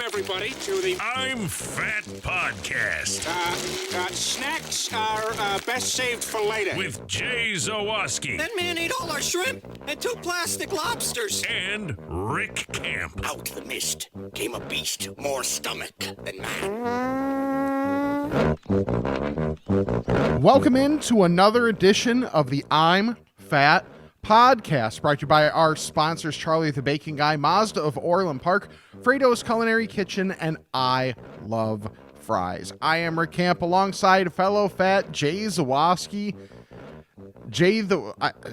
everybody, to the I'm Fat Podcast. Snacks are best saved for later. With Jay Zawoski. That man ate all our shrimp and 2 plastic lobsters. And Rick Camp. Out the mist came a beast more stomach than man. Welcome into another edition of the I'm Fat Podcast, brought to you by our sponsors, Charlie the Baking Guy, Mazda of Orland Park, Frato's Culinary Kitchen, and I Love Fries. I am Rick Camp alongside fellow fat Jay Zawoski. Jay,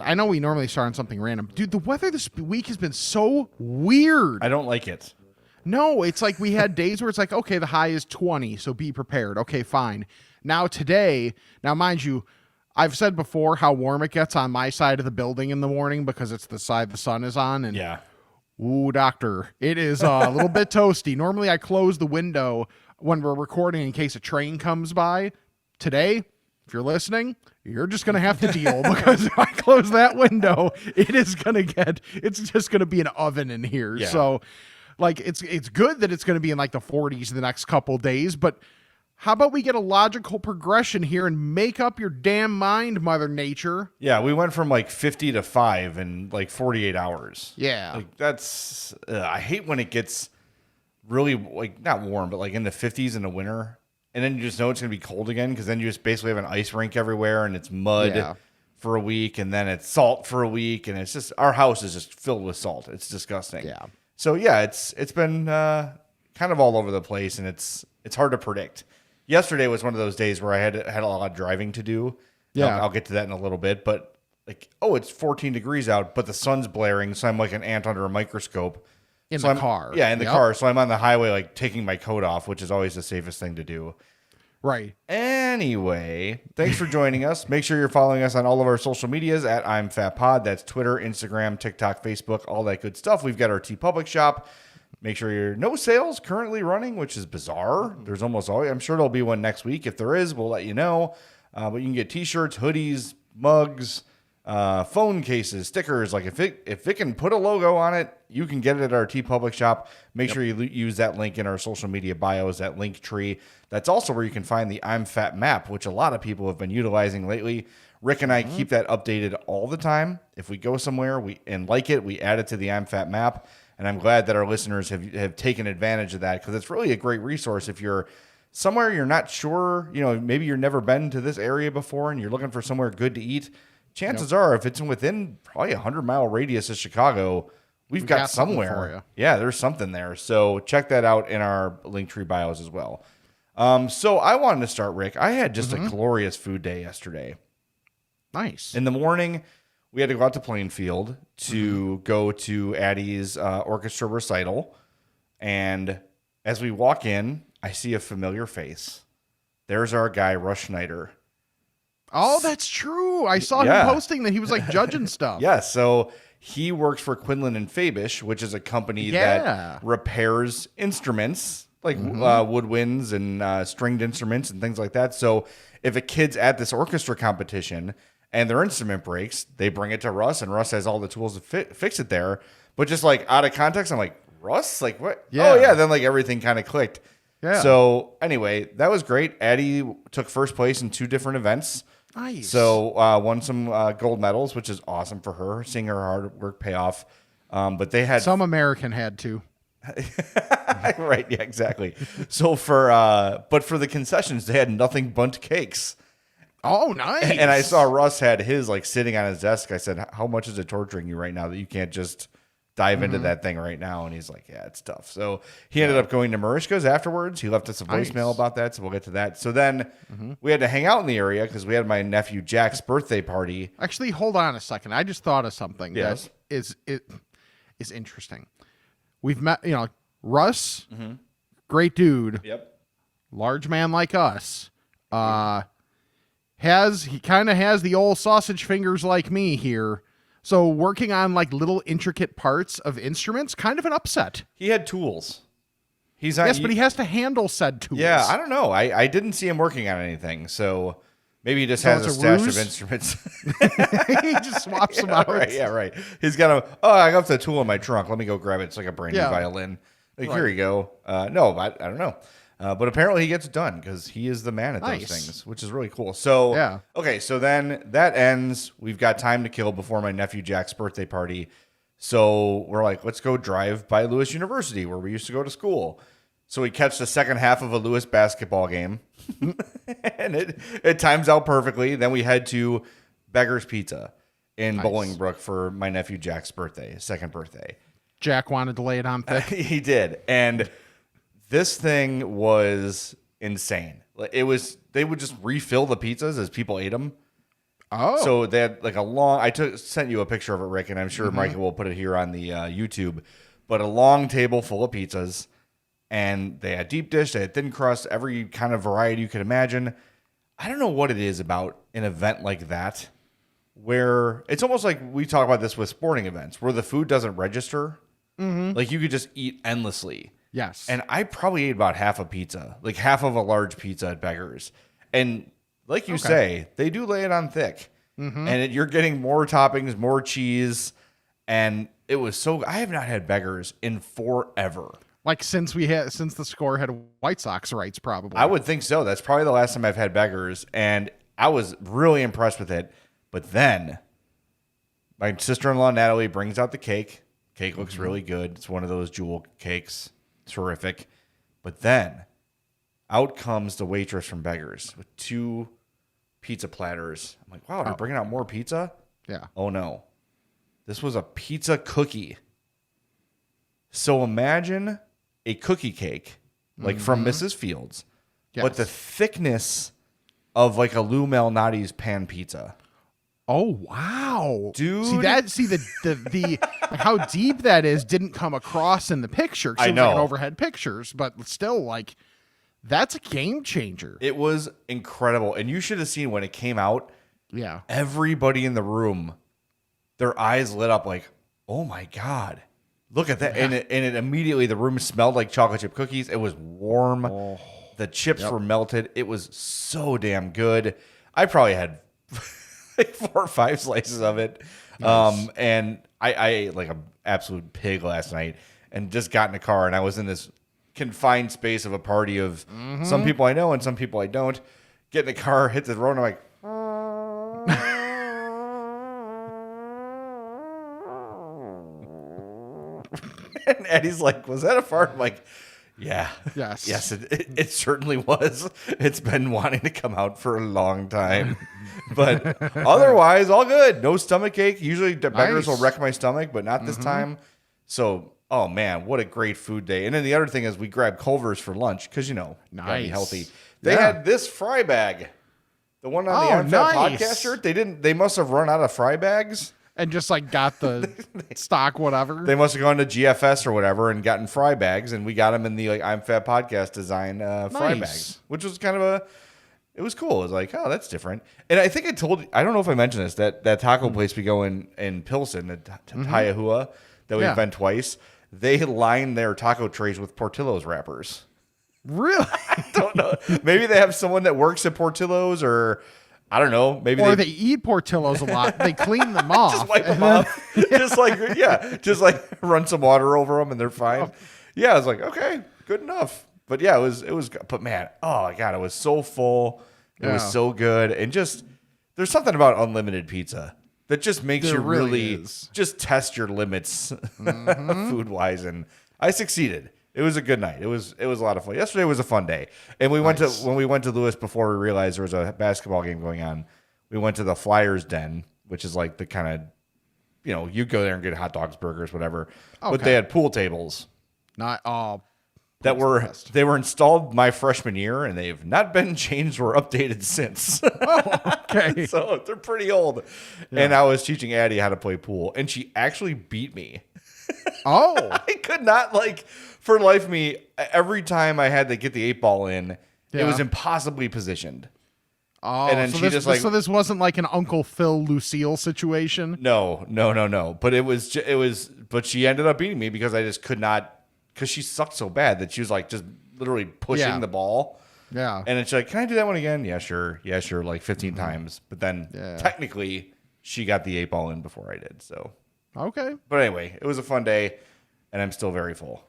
I know we normally start on something random. Dude, the weather this week has been so weird. I don't like it. No, it's like we had days where it's like, okay, the high is 20, so be prepared. Okay, fine. Now today, mind you, I've said before how warm it gets on my side of the building in the morning because it's the side the sun is on. And yeah. Ooh, doctor, it is a little bit toasty. Normally I close the window when we're recording in case a train comes by. Today, if you're listening, you're just going to have to deal because if I close that window, it's just going to be an oven in here. Yeah. So like, it's good that it's going to be in like the 40s the next couple days, but how about we get a logical progression here and make up your damn mind, Mother Nature? Yeah, we went from like 50 to 5 in like 48 hours. Yeah. Like that's, I hate when it gets really like not warm, but like in the 50s in the winter. And then you just know it's going to be cold again because then you just basically have an ice rink everywhere and it's mud for a week and then it's salt for a week. And it's just, our house is just filled with salt. It's disgusting. Yeah. So yeah, it's been kind of all over the place and it's hard to predict. Yesterday was one of those days where I had a lot of driving to do. Yeah. I'll get to that in a little bit, but like, it's 14 degrees out, but the sun's blaring, so I'm like an ant under a microscope. In the car. Yeah, in the car. So I'm on the highway, like taking my coat off, which is always the safest thing to do. Right. Anyway, thanks for joining us. Make sure you're following us on all of our social medias at I'm Fat Pod. That's Twitter, Instagram, TikTok, Facebook, all that good stuff. We've got our TeePublic shop. Make sure you're no sales currently running, which is bizarre. There's almost always, I'm sure there'll be one next week. If there is, we'll let you know. But you can get t-shirts, hoodies, mugs, phone cases, stickers. Like if it can put a logo on it, you can get it at our TeePublic shop. Make sure you use that link in our social media bios, that link tree. That's also where you can find the I'm Fat map, which a lot of people have been utilizing lately. Rick and I keep that updated all the time. If we go somewhere we add it to the I'm Fat map. And I'm glad that our listeners have taken advantage of that because it's really a great resource. If you're somewhere you're not sure, maybe you've never been to this area before and you're looking for somewhere good to eat, chances are if it's within probably 100-mile radius of Chicago, we've got somewhere for you. Yeah, there's something there. So check that out in our Linktree bios as well. So I wanted to start, Rick. I had just a glorious food day yesterday. Nice. In the morning, we had to go out to Plainfield to go to Addie's orchestra recital. And as we walk in, I see a familiar face. There's our guy, Russ Schneider. Oh, that's true. I saw him posting that he was like judging stuff. Yeah, so he works for Quinlan and Fabish, which is a company that repairs instruments like woodwinds and stringed instruments and things like that. So if a kid's at this orchestra competition and their instrument breaks, they bring it to Russ, and Russ has all the tools to fix it there. But just like out of context, I'm like, Russ? Like what? Yeah. Oh, yeah. Then like everything kind of clicked. Yeah. So anyway, that was great. Addie took first place in 2 different events. Nice. So won some gold medals, which is awesome for her, seeing her hard work pay off. But they had... Some American had to. Right. Yeah, exactly. So but for the concessions, they had nothing but cakes. Oh, nice. And I saw Russ had his like sitting on his desk. I said, how much is it torturing you right now that you can't just dive into that thing right now? And he's like, yeah, it's tough. So he ended up going to Marishka's afterwards. He left us a voicemail about that. So we'll get to that. So then we had to hang out in the area because we had my nephew Jack's birthday party. Actually, hold on a second. I just thought of something that is interesting. We've met, Russ, great dude. Yep. Large man like us. He kind of has the old sausage fingers like me here. So working on like little intricate parts of instruments, kind of an upset. He had tools. But he has to handle said tools. Yeah, I don't know. I didn't see him working on anything. So maybe he just has a stash of instruments. He just swaps them out. Right, yeah, right. He's got I got the tool in my trunk. Let me go grab it. It's like a brand new violin. Like, Right. here you go. No, I don't know. But apparently he gets it done because he is the man at Nice. those things, which is really cool. So, Yeah. okay, so then that ends. We've got time to kill before my nephew Jack's birthday party. So we're like, let's go drive by Lewis University where we used to go to school. So we catch the second half of a Lewis basketball game, and it times out perfectly. Then we head to Beggar's Pizza in Bolingbrook for my nephew Jack's birthday, his second birthday. Jack wanted to lay it on thick. He did. And this thing was insane. It was, they would just refill the pizzas as people ate them. Oh. So they had like a long, sent you a picture of it, Rick, and I'm sure Michael will put it here on the YouTube, but a long table full of pizzas, and they had deep dish, they had thin crust, every kind of variety you could imagine. I don't know what it is about an event like that, where it's almost like we talk about this with sporting events, where the food doesn't register. Like you could just eat endlessly. Yes. And I probably ate about half a pizza, like half of a large pizza at Beggar's. And like you say, they do lay it on thick. And you're getting more toppings, more cheese. And it was so, I have not had Beggar's in forever. Like since the Score had White Sox rights, probably. I would think so. That's probably the last time I've had Beggar's. And I was really impressed with it. But then my sister-in-law, Natalie, brings out the cake. Cake looks really good. It's one of those jewel cakes. Terrific. But then out comes the waitress from Beggar's with 2 pizza platters. I'm like, wow, they're bringing out more pizza? Yeah. Oh, no. This was a pizza cookie. So imagine a cookie cake, like from Mrs. Fields, but the thickness of like a Lou Malnati's pan pizza. Oh wow, Dude. See the how deep that is didn't come across in the picture. 'Cause I it was like know. an overhead pictures, but still, like that's a game changer. It was incredible. And you should have seen when it came out, Yeah, everybody in the room, their eyes lit up like, oh my God, look at that. And it immediately, the room smelled like chocolate chip cookies. It was warm. The chips were melted. It was so damn good. I probably had like 4 or 5 slices of it. And I ate like an absolute pig last night and just got in the car, and I was in this confined space of a party of some people I know and some people I don't. Get in the car, hit the road, and I'm like, and Eddie's like, was that a fart? I'm like, yeah. Yes. Yes, it certainly was. It's been wanting to come out for a long time. But otherwise, all good. No stomach ache. Usually the beggars will wreck my stomach, but not this time. So, oh man, what a great food day. And then the other thing is we grabbed Culver's for lunch because, you know, gotta be healthy. They had this fry bag. The one on the Unfat Podcast shirt. They must have run out of fry bags. and just like got the stock whatever. They must have gone to GFS or whatever and gotten fry bags, and we got them in the like I'm Fat Podcast design fry bags, which was kind of it was cool. It was like, oh, that's different. And I think I don't know if I mentioned this, that taco place we go in Pilsen, Hiahua, that we've been twice. They line their taco trays with Portillo's wrappers. Really? I don't know. Maybe they have someone that works at Portillo's, or I don't know. Maybe they eat Portillo's a lot. They clean them off. Just wipe them off. Just like run some water over them and they're fine. Yeah, I was like, okay, good enough. But yeah, it was. But man, oh my God, it was so full. It was so good, and just there's something about unlimited pizza that just makes you really just test your limits food wise, and I succeeded. It was a good night. It was a lot of fun. Yesterday was a fun day. And when we went to Lewis before we realized there was a basketball game going on, we went to the Flyers Den, which is like the kind of, you go there and get hot dogs, burgers, whatever. Okay. But they had pool tables. Not all. They were installed my freshman year, and they've not been changed or updated since. Okay. So they're pretty old. Yeah. And I was teaching Addie how to play pool, and she actually beat me. Oh. I could not, for the life of me, every time I had to get the 8-ball in, it was impossibly positioned. Oh, and then so this wasn't like an Uncle Phil Lucille situation? No. But but she ended up beating me because I just could not, because she sucked so bad that she was like just literally pushing the ball. Yeah. And then she's like, can I do that one again? Yeah, sure, like 15 times. But then technically she got the 8-ball in before I did, so. Okay. But anyway, it was a fun day, and I'm still very full.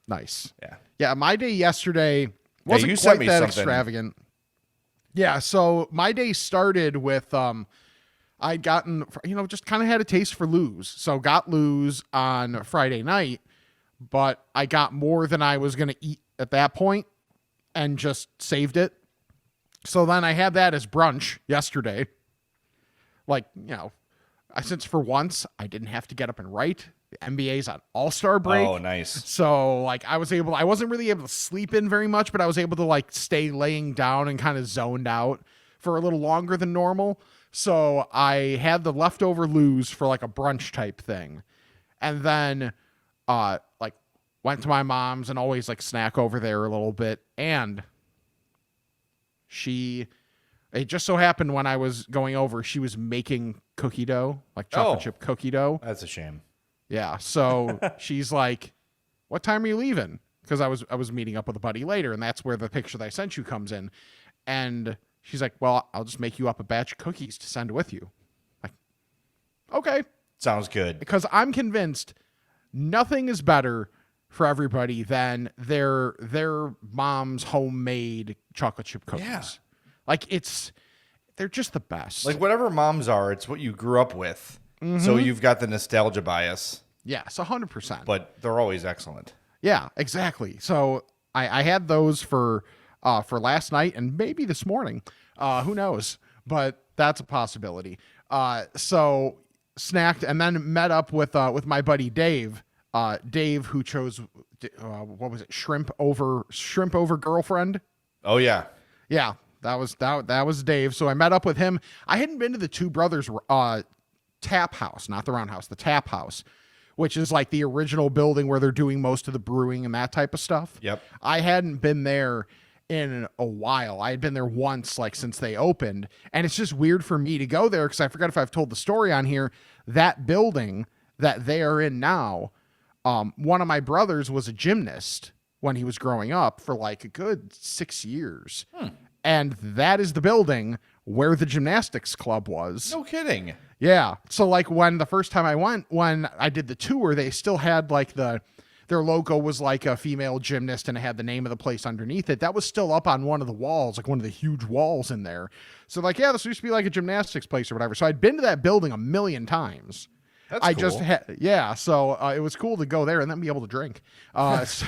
Nice. Yeah. Yeah, my day yesterday wasn't you quite sent me that something. extravagant. Yeah, so my day started with I'd gotten, just kind of had a taste for Lou's. So got Lou's on Friday night, but I got more than I was going to eat at that point and just saved it. So then I had that as brunch yesterday. Like, since for once I didn't have to get up and write. The NBA's on All-Star break. Oh, nice. So like I wasn't really able to sleep in very much, but I was able to like stay laying down and kind of zoned out for a little longer than normal. So I had the leftover Lou's for like a brunch type thing. And then like went to my mom's and always like snack over there a little bit. And it just so happened when I was going over, she was making cookie dough, like chocolate chip cookie dough. That's a shame. Yeah. So she's like, what time are you leaving? Because I was meeting up with a buddy later, and that's where the picture that I sent you comes in. And she's like, well, I'll just make you up a batch of cookies to send with you. Like, okay. Sounds good. Because I'm convinced nothing is better for everybody than their mom's homemade chocolate chip cookies. Yeah. Like they're just the best. Like whatever moms are, it's what you grew up with. So you've got the nostalgia bias, yes, 100%. but they're always excellent. Yeah, exactly. So I had those for last night and maybe this morning. Who knows? But that's a possibility. So snacked and then met up with my buddy Dave. Dave, who chose what was it? Shrimp over girlfriend. Oh yeah. Yeah, that was Dave. So I met up with him. I hadn't been to the Two Brothers Tap House, not the Roundhouse, the Tap House, which is like the original building where they're doing most of the brewing and that type of stuff. Yep. I hadn't been there in a while. I had been there once, like since they opened, and it's just weird for me to go there because I forgot if I've told the story on here. That building that they are in now, one of my brothers was a gymnast when he was growing up for like a good 6 years. And that is the building where the gymnastics club was. No kidding. Yeah. So like when the first time I went, when I did the tour, they still had like their logo was like a female gymnast and it had the name of the place underneath it. That was still up on one of the walls, like one of the huge walls in there. So like, yeah, this used to be like a gymnastics place or whatever. So I'd been to that building a million times. That's cool. So it was cool to go there and then be able to drink. Because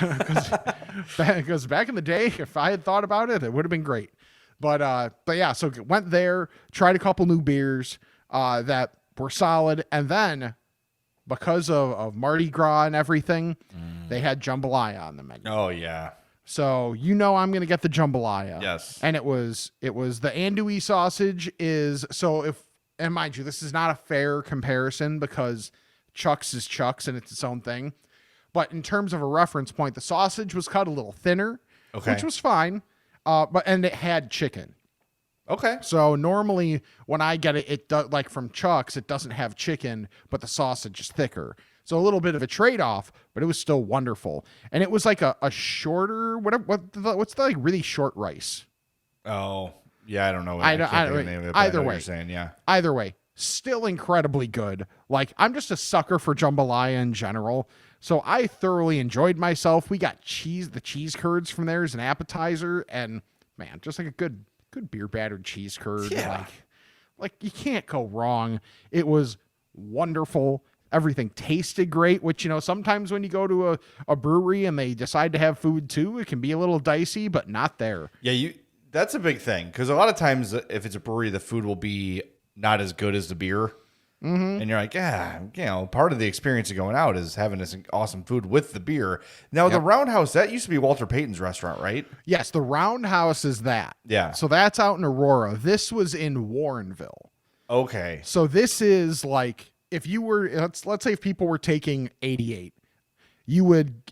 back in the day, if I had thought about it, it would have been great. But yeah, so went there, tried a couple new beers that were solid, and then because of Mardi Gras and everything, they had jambalaya on the menu. Oh yeah. So I'm gonna get the jambalaya. Yes. And it was the andouille sausage and mind you, this is not a fair comparison because Chuck's is Chuck's and it's its own thing. But in terms of a reference point, the sausage was cut a little thinner, which was fine. And it had chicken. Okay. So normally when I get it does, like from Chuck's, it doesn't have chicken, but the sausage is thicker. So a little bit of a trade-off, but it was still wonderful. And it was like a shorter, what's the like really short rice? Oh, yeah, I don't know. Either way, you're saying, yeah. Either way, still incredibly good. Like I'm just a sucker for jambalaya in general. So I thoroughly enjoyed myself. We got the cheese curds from there as an appetizer, and man, just like a good beer battered cheese curd. Yeah. Like you can't go wrong. It was wonderful. Everything tasted great, which, sometimes when you go to a brewery and they decide to have food too, it can be a little dicey, but not there. Yeah, that's a big thing because a lot of times if it's a brewery, the food will be not as good as the beer. Mm-hmm. And you're like, part of the experience of going out is having this awesome food with the beer. Now, the Roundhouse, that used to be Walter Payton's restaurant, right? Yes, the Roundhouse is that. Yeah. So that's out in Aurora. This was in Warrenville. Okay. So this is like, if you were, let's say if people were taking 88, you would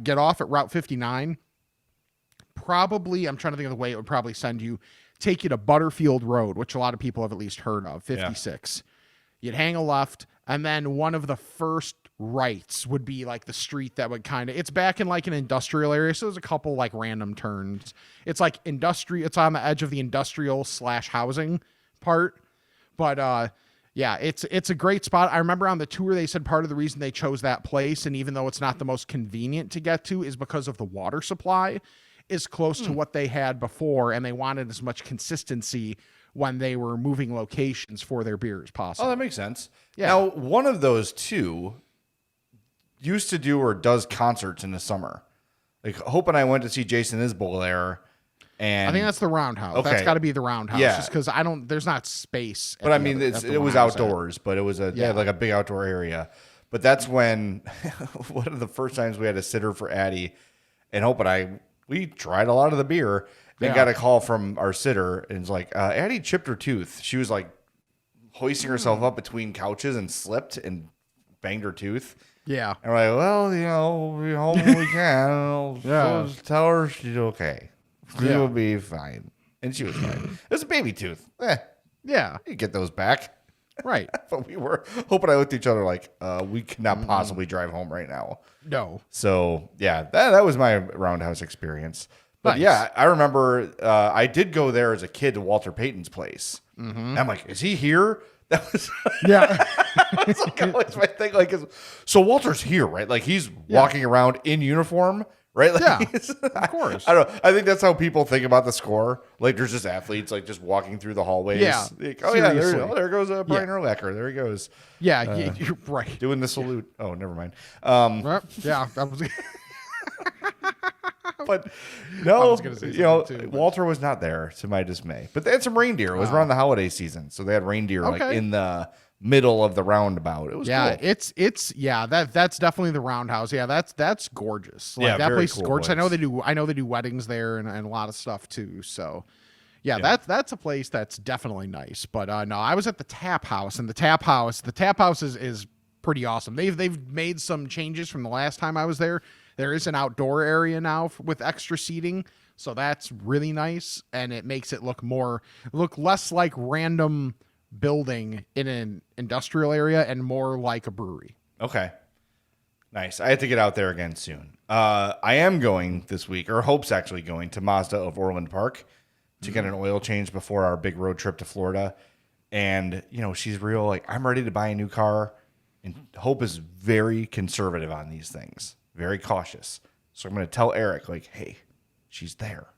get off at Route 59. Probably, I'm trying to think of the way it would probably take you to Butterfield Road, which a lot of people have at least heard of, 56. Yeah. You'd hang a left, and then one of the first rights would be like the street that would it's back in like an industrial area, so there's a couple like random turns. It's like it's on the edge of the industrial / housing part, but Yeah, it's a great spot. I remember on the tour they said part of the reason they chose that place, and even though it's not the most convenient to get to, is because of the water supply is close to what they had before, and they wanted as much consistency when they were moving locations for their beer as possible. Oh, that makes sense. Yeah. Now, one of those two used to do or does concerts in the summer. Like Hope and I went to see Jason Isbell there. And I think that's the Roundhouse. Okay. That's got to be the Roundhouse. Yeah. Just because there's not space. But I mean, it was outdoors, but it was they had like a big outdoor area. But that's when one of the first times we had a sitter for Addie, and Hope and I, we tried a lot of the beer and got a call from our sitter, and it's like, Addie chipped her tooth. She was like hoisting herself up between couches and slipped and banged her tooth. Yeah. And we're like, well, we hope we can. Just tell her she's okay. She'll be fine. And she was fine. It was a baby tooth. Yeah. You get those back. Right. But Hope and I looked at each other like, we cannot possibly drive home right now. No. So, yeah, that was my Roundhouse experience. But, Nice. yeah, I remember I did go there as a kid to Walter Payton's place. And I'm like, is he here? That was Yeah. it's like always my thing. Like, so Walter's here, right? Like, he's walking around in uniform, right? Like, Yeah, of course. I don't know. I think that's how people think about the score. Like, there's just athletes like just walking through the hallways. Yeah, Like, oh yeah, seriously. there goes Brian Urlacher. There he goes. Yeah, you're right. Doing the salute. Oh, never mind. Yeah, that was. But no, gonna say something too, but- Walter was not there, to my dismay. But they had some reindeer. It was around the holiday season, so they had reindeer like Okay. in the middle of the roundabout. It was Yeah, cool. it's that's definitely the Roundhouse. Yeah, that's gorgeous. Like Yeah, that very place cool is gorgeous. place. I know they do weddings there and a lot of stuff too. So yeah, Yeah. that's a place that's definitely nice. But no, I was at the Tap House, and the Tap House is pretty awesome. They've made some changes from the last time I was there. There is an outdoor area now with extra seating, so that's really nice, and it makes it look less like random building in an industrial area and more like a brewery. Okay. Nice. I have to get out there again soon. I am going this week, or Hope's actually going to Mazda of Orland Park to get an oil change before our big road trip to Florida. And, she's real like, I'm ready to buy a new car. And Hope is very conservative on these things, very cautious. So I'm going to tell Eric, like, hey, she's there.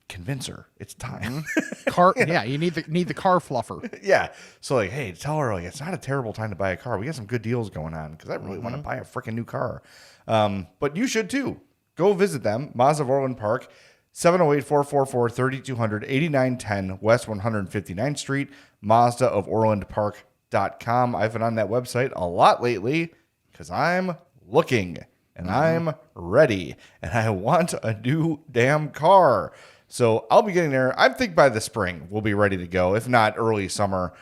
Convince her. It's time. Car, yeah, you need the car fluffer. Yeah. So like, hey, tell her like it's not a terrible time to buy a car. We got some good deals going on because I really want to buy a freaking new car. But you should too. Go visit them. Mazda of Orland Park, 708-444-3200, 8910 West 159th Street, Mazda of Orland Park.com. I've been on that website a lot lately because I'm looking and I'm ready and I want a new damn car. So I'll be getting there. I think by the spring we'll be ready to go, if not early summer.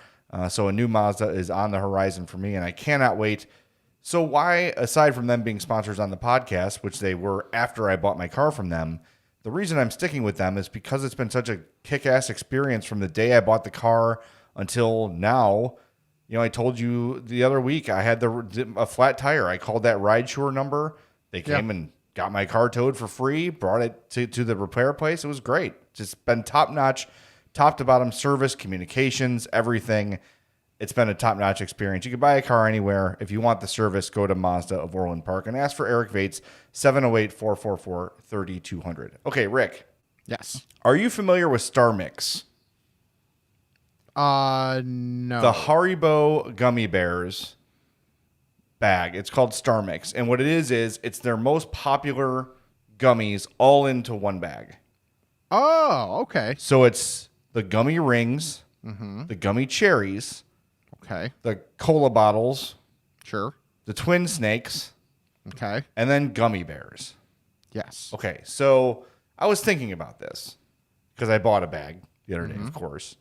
So a new Mazda is on the horizon for me, and I cannot wait. So why, aside from them being sponsors on the podcast, which they were after I bought my car from them, the reason I'm sticking with them is because it's been such a kick-ass experience from the day I bought the car until now. I told you the other week I had a flat tire. I called that RideSure number. They came and got my car towed for free, brought it to the repair place. It was great. Just been top-notch, top-to-bottom service, communications, everything. It's been a top-notch experience. You can buy a car anywhere. If you want the service, go to Mazda of Orland Park and ask for Eric Vates, 708-444-3200. Okay, Rick. Yes. Are you familiar with Starmix? No. The Haribo gummy bears bag. It's called Starmix. And what it is it's their most popular gummies all into one bag. Oh, okay. So it's the gummy rings, the gummy cherries, Okay. the cola bottles, Sure. the twin snakes, Okay. and then gummy bears. Yes. Okay, so I was thinking about this because I bought a bag the other day, of course.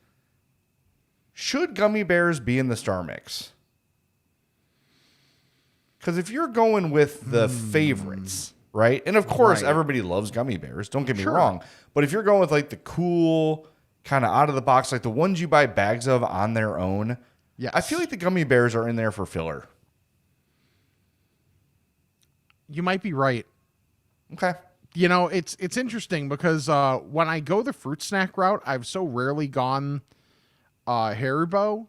Should gummy bears be in the Starmix? Because if you're going with the favorites, right? And of course, Right. everybody loves gummy bears. Don't get me Sure. wrong. But if you're going with like the cool, kind of out of the box, like the ones you buy bags of on their own, Yes. I feel like the gummy bears are in there for filler. You might be right. Okay. It's interesting because when I go the fruit snack route, I've so rarely gone Haribo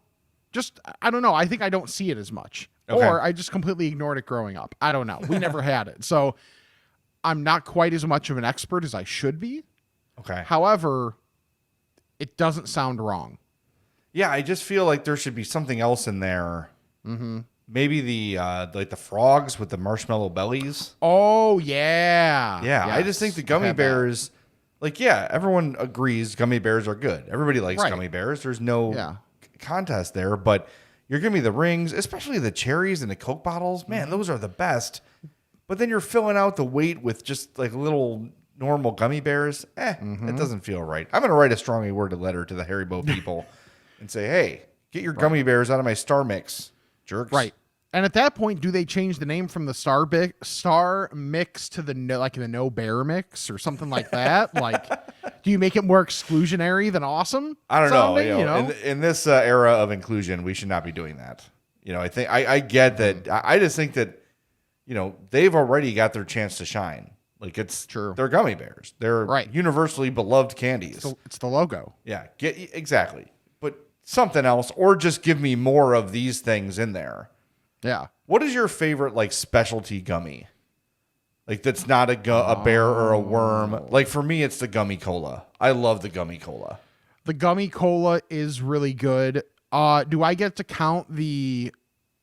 Just, I don't know. I think I don't see it as much. Okay. Or I just completely ignored it growing up. I don't know. We never had it. So I'm not quite as much of an expert as I should be. Okay. However, it doesn't sound wrong. Yeah, I just feel like there should be something else in there. Maybe the like the frogs with the marshmallow bellies. Oh, yeah. Yeah, I just think the gummy bears, like, yeah, everyone agrees gummy bears are good. Everybody likes Right. gummy bears. There's no Yeah. contest there, but you're giving me the rings, especially the cherries and the Coke bottles. Man, those are the best. But then you're filling out the weight with just like little normal gummy bears. That doesn't feel right. I'm going to write a strongly worded letter to the Haribo people and say, hey, get your gummy bears out of my Starmix, jerks. Right. And at that point, do they change the name from the Star Mix to the No Bear Mix or something like that? Like, do you make it more exclusionary than awesome? I don't sounding, know. In this era of inclusion, we should not be doing that. I think I get that. I just think that, they've already got their chance to shine. Like, it's true. They're gummy bears. They're right. universally beloved candies. It's the logo. Yeah, exactly. But something else, or just give me more of these things in there. Yeah. What is your favorite like specialty gummy? Like that's not a bear or a worm. Like for me, it's the gummy cola. I love the gummy cola. The gummy cola is really good. Do I get to count the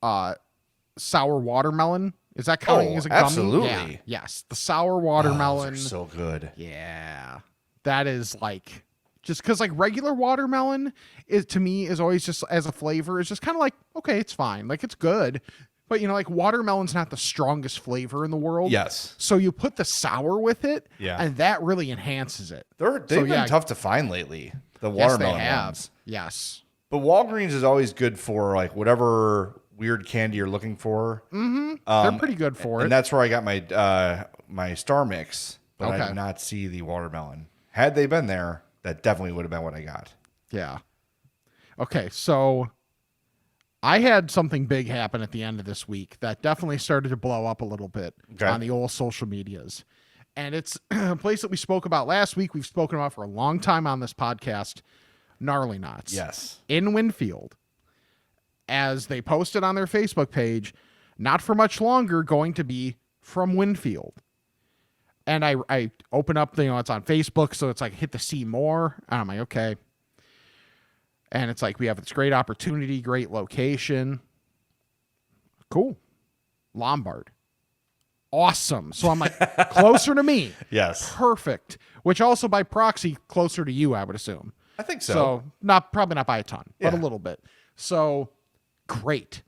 sour watermelon? Is that counting as a gummy? Absolutely. Yeah. Yes. The sour watermelon. Those are so good. Yeah. That is like, just because like regular watermelon to me is always just as a flavor is just kind of like, okay, it's fine. Like it's good. But like watermelon's not the strongest flavor in the world. Yes. So you put the sour with it. Yeah. And that really enhances it. They've been tough to find lately. The watermelon yes, they have. ones. Yes. But Walgreens is always good for like whatever weird candy you're looking for. They're pretty good for it. And that's where I got my Star Mix, but I Okay. did not see the watermelon. Had they been there, that definitely would have been what I got. Yeah. Okay, so I had something big happen at the end of this week that definitely started to blow up a little bit on the old social medias. And it's a place that we spoke about last week. We've spoken about for a long time on this podcast, Gnarly Knots. Yes. In Winfield. As they posted on their Facebook page, not for much longer going to be from Winfield. And I open up, it's on Facebook, so it's like hit the see more. And I'm like, okay. And it's like, we have this great opportunity, great location. Cool. Lombard. Awesome. So I'm like, closer to me. Yes. Perfect. Which also by proxy, closer to you, I would assume. I think so. So probably not by a ton, but a Yeah. little bit. So great.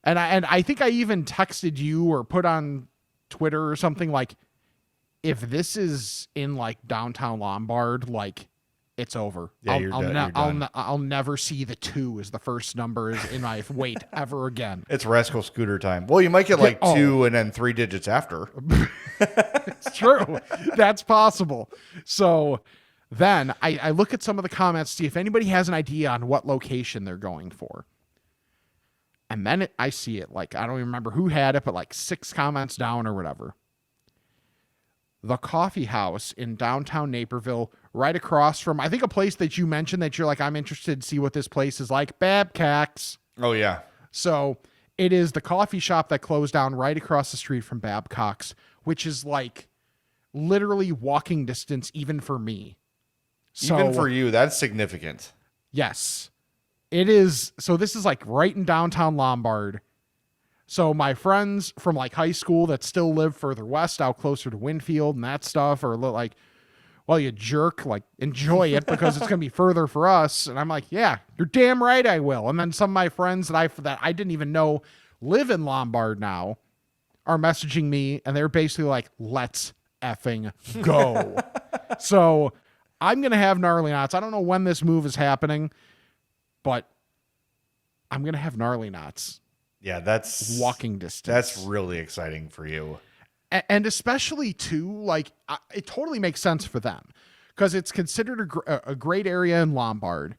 And I think I even texted you or put on Twitter or something like, if this is in like downtown Lombard, like it's over. Yeah, you're done. I'll never see the 2 as the first number in my weight ever again. It's Rascal Scooter time. Well, you might get like 2 and then 3 digits after. It's true. That's possible. So then I look at some of the comments, see if anybody has an idea on what location they're going for. And then I see it, like, I don't even remember who had it, but like 6 comments down or whatever. The coffee house in downtown Naperville, right across from, I think, a place that you mentioned that you're like, I'm interested to see what this place is like, Babcock's. Oh, yeah. So it is the coffee shop that closed down right across the street from Babcock's, which is like literally walking distance even for me. So, Even for you, that's significant. yes, it is. So this is like right in downtown Lombard. So my friends from like high school that still live further west, out closer to Winfield and that stuff, are like, well, you jerk, like enjoy it because it's going to be further for us. And I'm like, yeah, you're damn right I will. And then some of my friends that I didn't even know live in Lombard now are messaging me, and they're basically like, let's effing go. So I'm going to have Gnarly Knots. I don't know when this move is happening, but I'm going to have Gnarly Knots. Yeah, that's Walking distance. That's really exciting for you. And especially too, like it totally makes sense for them because it's considered a great area in Lombard.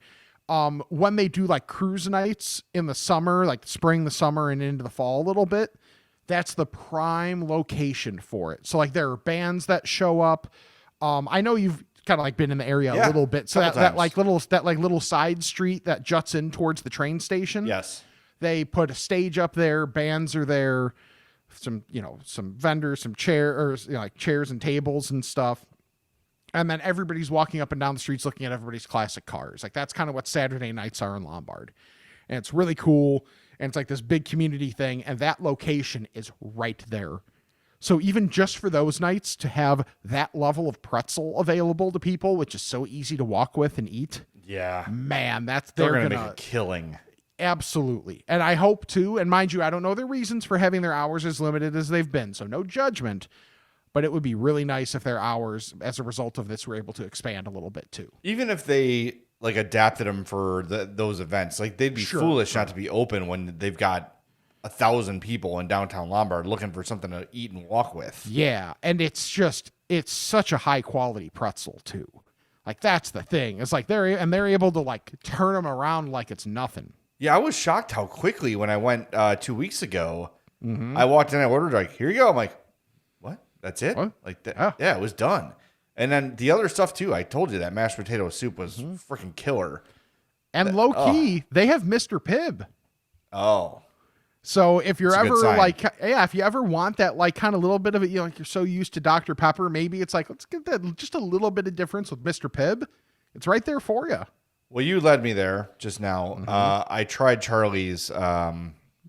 When they do like cruise nights in the summer, like spring, the summer, and into the fall a little bit, that's the prime location for it. So like there are bands that show up. I know you've kind of like been in the area Yeah, a little bit. So couple that times. little side street that juts in towards the train station. Yes. They put a stage up there. Bands are there. Some vendors, some chairs and tables and stuff. And then everybody's walking up and down the streets looking at everybody's classic cars. Like that's kind of what Saturday nights are in Lombard. And it's really cool. And it's like this big community thing. And that location is right there. So even just for those nights to have that level of pretzel available to people, which is so easy to walk with and eat. Yeah. Man, They're they're going to gonna make a killing. absolutely. And I hope to, and mind you, I don't know their reasons for having their hours as limited as they've been. So no judgment, but it would be really nice if their hours as a result of this were able to expand a little bit too. Even if they like adapted them for those events, like they'd be foolish not to be open when they've got 1,000 people in downtown Lombard looking for something to eat and walk with. Yeah. And it's such a high quality pretzel too. Like that's the thing. It's like they're able to like turn them around like it's nothing. Yeah, I was shocked how quickly when I went 2 weeks ago, I walked in, I ordered like, here you go. I'm like, what? That's it? What? Like that? Oh. Yeah, it was done. And then the other stuff too. I told you that mashed potato soup was freaking killer. And low key, they have Mr. Pibb. Oh, So if you're That's a good ever sign. like, yeah, if you ever want that, like kind of little bit of it, like you're so used to Dr. Pepper, maybe it's like, let's get that just a little bit of difference with Mr. Pibb. It's right there for you. well, you led me there just now. I tried Charlie's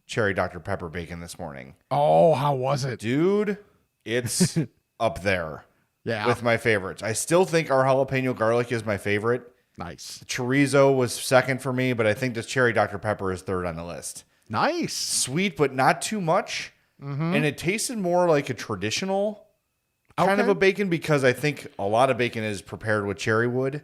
cherry Dr. Pepper bacon this morning. Oh, how was it? Dude, it's up there Yeah. with my favorites. I still think our jalapeno garlic is my favorite. Nice. Chorizo was second for me, but I think this cherry Dr. Pepper is third on the list. Nice. Sweet, but not too much. And it tasted more like a traditional kind of Okay. a bacon because I think a lot of bacon is prepared with cherry wood.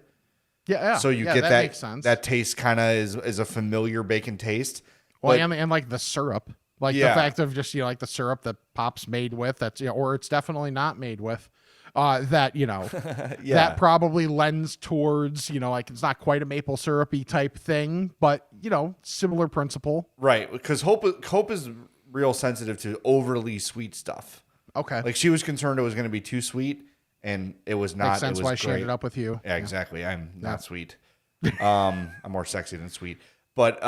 Yeah. So you yeah, get that that, makes sense. that taste kind of is a familiar bacon taste. well, But- and like the syrup, like Yeah. the fact of just, like the syrup that Pop's made with, that's, or it's definitely not made with, that, yeah. that probably lends towards, like it's not quite a maple syrupy type thing, but, similar principle. Right, because Hope is real sensitive to overly sweet stuff. Okay. Like she was concerned it was going to be too sweet, and it was not. Makes sense it was why she great. ended up with you. Yeah, exactly. I'm not sweet. I'm more sexy than sweet. But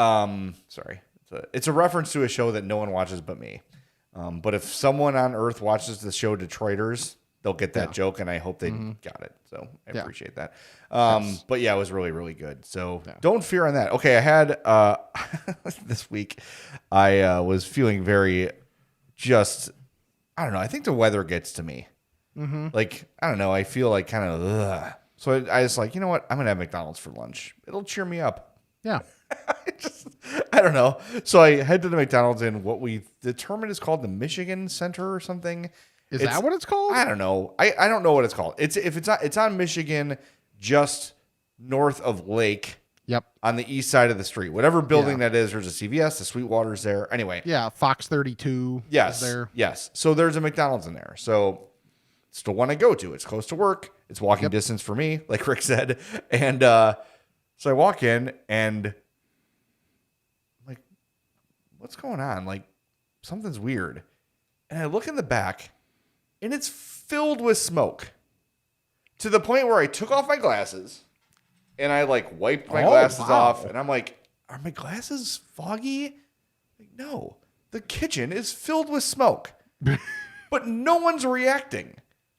sorry, it's a reference to a show that no one watches but me. But if someone on Earth watches the show Detroiters, they'll get that joke, and I hope they got it. So I appreciate that. But yeah, it was really, really good. So don't fear on that. Okay, I had this week, I was feeling very I don't know. I think the weather gets to me. Like, I don't know. I feel like kind of, ugh. So I was like, you know what? I'm going to have McDonald's for lunch. It'll cheer me up. Yeah. I don't know. So I head to the McDonald's in what we determined is called the Michigan Center or something. Is that what it's called? I don't know. I don't know what it's called. It's on Michigan, just north of Lake. Yep. On the east side of the street. Whatever building that is, there's a CVS, the Sweetwater's there. Anyway. Yeah. Fox 32 Yes. is there. Yes. So there's a McDonald's in there. So it's the one I go to. It's close to work. It's walking distance for me, like Rick said. And so I walk in and I'm like, what's going on? Like, something's weird. And I look in the back and it's filled with smoke to the point where I took off my glasses and I like wiped my glasses off. And I'm like, are my glasses foggy? Like, no, the kitchen is filled with smoke, but no one's reacting.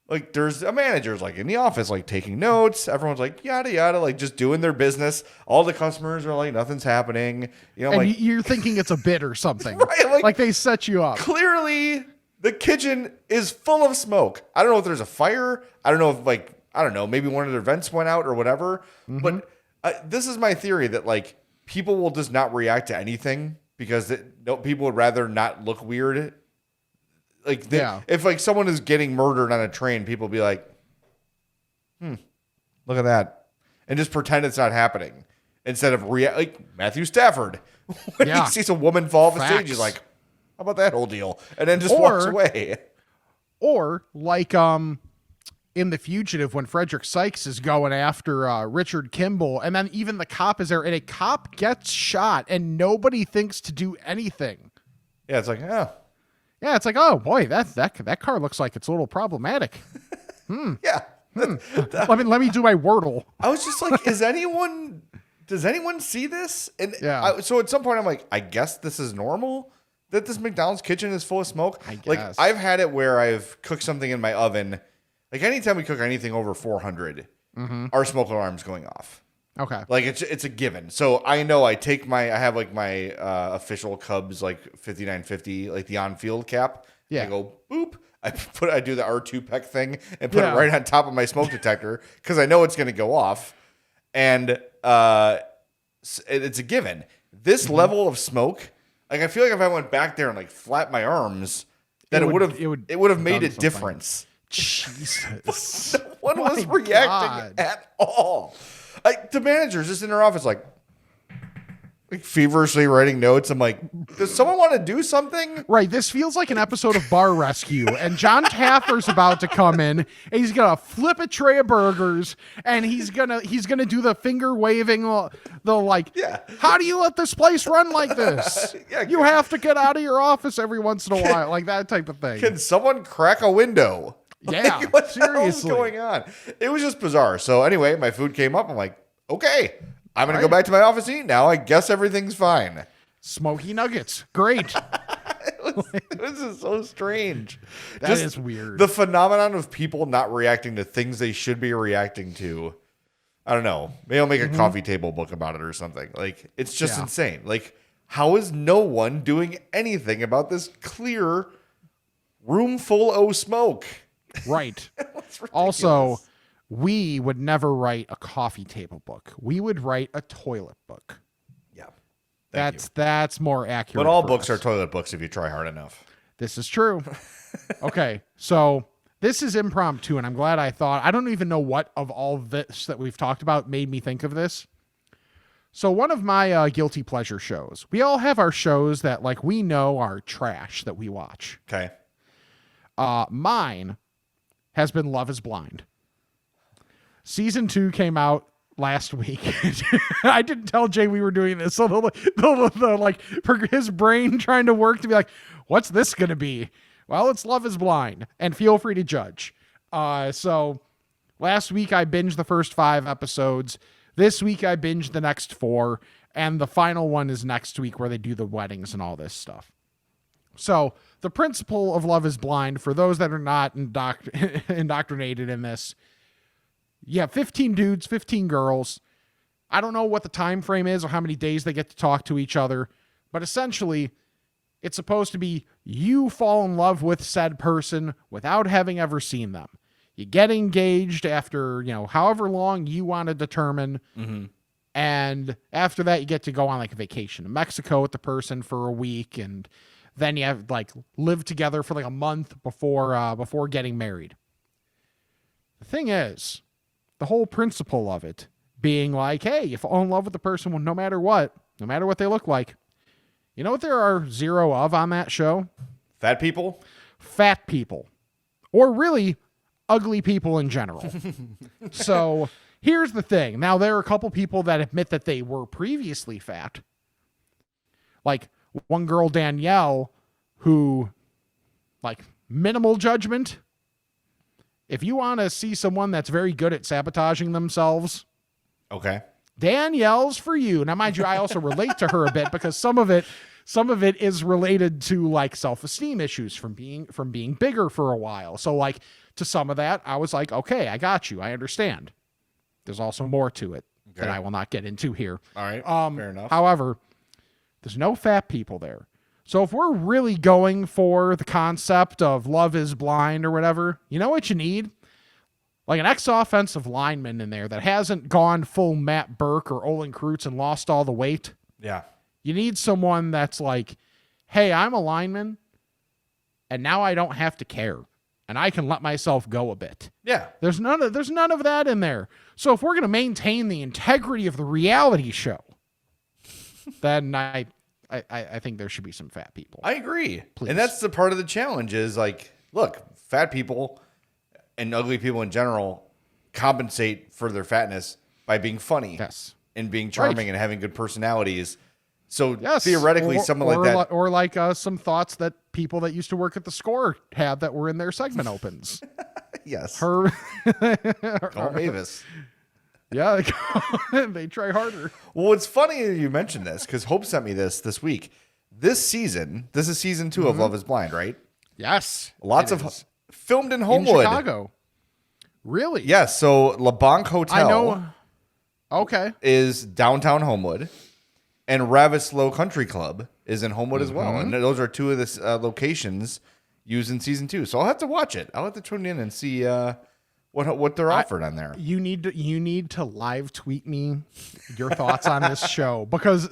Like there's a manager's like in the office, like taking notes. Everyone's like yada yada, like just doing their business. All the customers are like nothing's happening. And like you're thinking it's a bit or something. Right, like they set you up. clearly the kitchen is full of smoke. I don't know if there's a fire. I don't know if maybe one of their vents went out or whatever. But this is my theory that like people will just not react to anything because people would rather not look weird. Like if like someone is getting murdered on a train, people be like, look at that, and just pretend it's not happening instead of like Matthew Stafford when he sees a woman fall off the stage, he's like, how about that whole deal, and then just walks away. Or like in The Fugitive when Frederick Sykes is going after Richard Kimball, and then even the cop is there, and a cop gets shot, and nobody thinks to do anything. Yeah, it's like, oh. Yeah, it's like, oh boy, that car looks like it's a little problematic. Yeah, Let me do my Wordle. I was just like, does anyone see this? And Yeah. so at some point I'm like, I guess this is normal that this McDonald's kitchen is full of smoke. I guess. Like I've had it where I've cooked something in my oven. Like anytime we cook anything over 400, our smoke alarm's going off. Okay. Like it's a given. So I know I have like my official Cubs like 5950, like the on-field cap. Yeah. I go boop. I do the R2 peck thing and put it right on top of my smoke detector because I know it's going to go off. And it's a given. This level of smoke, like I feel like if I went back there and like flapped my arms, that it would have made a difference. Jesus. No one was reacting at all. Like the manager's just in her office, like feverishly writing notes. I'm like, does someone want to do something? Right. This feels like an episode of Bar Rescue, and John Taffer's about to come in, and he's gonna flip a tray of burgers, and he's gonna do the finger waving, the like. Yeah. How do you let this place run like this? Yeah. You have to get out of your office every once in a while, like that type of thing. Can someone crack a window? Yeah, Like, what the hell is seriously. going on? It was just bizarre. So anyway, my food came up. I'm like, okay, I'm gonna go back to my office and eat now. I guess everything's fine. Smoky nuggets, great. This is so strange. That is weird. The phenomenon of people not reacting to things they should be reacting to. I don't know. Maybe I'll make a coffee table book about it or something. Like, it's just insane. Like, how is no one doing anything about this clear room full of smoke? Right. It's ridiculous. Also, we would never write a coffee table book. We would write a toilet book. Yeah. That's more accurate. But all for books us. are toilet books if you try hard enough. This is true. Okay, so this is impromptu, and I'm glad I thought. I don't even know what of all this that we've talked about made me think of this. So one of my guilty pleasure shows. We all have our shows that like we know are trash that we watch. Okay. Mine has been Love is Blind. Season 2 came out last week. I didn't tell Jay we were doing this. So the like for his brain trying to work to be like, what's this going to be? Well, it's Love is Blind, and feel free to judge. So last week I binged the first 5 episodes. This week I binged the next 4, and the final one is next week where they do the weddings and all this stuff. So the principle of Love is Blind, for those that are not indoctrinated in this, you have 15 dudes, 15 girls. I don't know what the time frame is or how many days they get to talk to each other, but essentially it's supposed to be you fall in love with said person without having ever seen them. You get engaged after, however long you want to determine. Mm-hmm. And after that, you get to go on like a vacation to Mexico with the person for a week. And then you have like live together for like a month before getting married. The thing is, the whole principle of it being like, hey, you fall in love with the person no matter what they look like. You know what there are 0 of on that show? Fat people? Fat people. Or really, ugly people in general. So here's the thing. Now, there are a couple people that admit that they were previously fat. Like one girl, Danielle, who, like, minimal judgment. If you want to see someone that's very good at sabotaging themselves, Okay. Danielle's for you. Now, mind you, I also relate to her a bit because some of it is related to like self-esteem issues from being bigger for a while. So like to some of that, I was like, okay, I got you. I understand. There's also more to it that I will not get into here. All right. Fair enough. However, there's no fat people there. So if we're really going for the concept of Love is Blind or whatever, you know what you need? Like an ex-offensive lineman in there that hasn't gone full Matt Burke or Olin Kreutz and lost all the weight. Yeah. You need someone that's like, hey, I'm a lineman, and now I don't have to care, and I can let myself go a bit. Yeah. There's none of that in there. So if we're going to maintain the integrity of the reality show, then I think there should be some fat people. I agree. Please. And that's the part of the challenge is like, look, fat people and ugly people in general compensate for their fatness by being funny Yes. and being charming Right. and having good personalities. So Yes. theoretically, someone like that. Or like some thoughts that people that used to work at the score had that were in their segment opens. Yes. Her. Call Mavis. Yeah, they try harder. Well, it's funny that you mentioned this because Hope sent me this week. This is season 2 of Love is Blind, right? Yes. Lots it of is. filmed in In Homewood. Chicago. Really? Yes. So La Banque Hotel I know. Okay. is downtown Homewood, and Ravenslow Country Club is in Homewood as well. And those are two of the locations used in season 2. So I'll have to watch it. I'll have to tune in and see what they're offered on there. You need to live tweet me your thoughts on this show because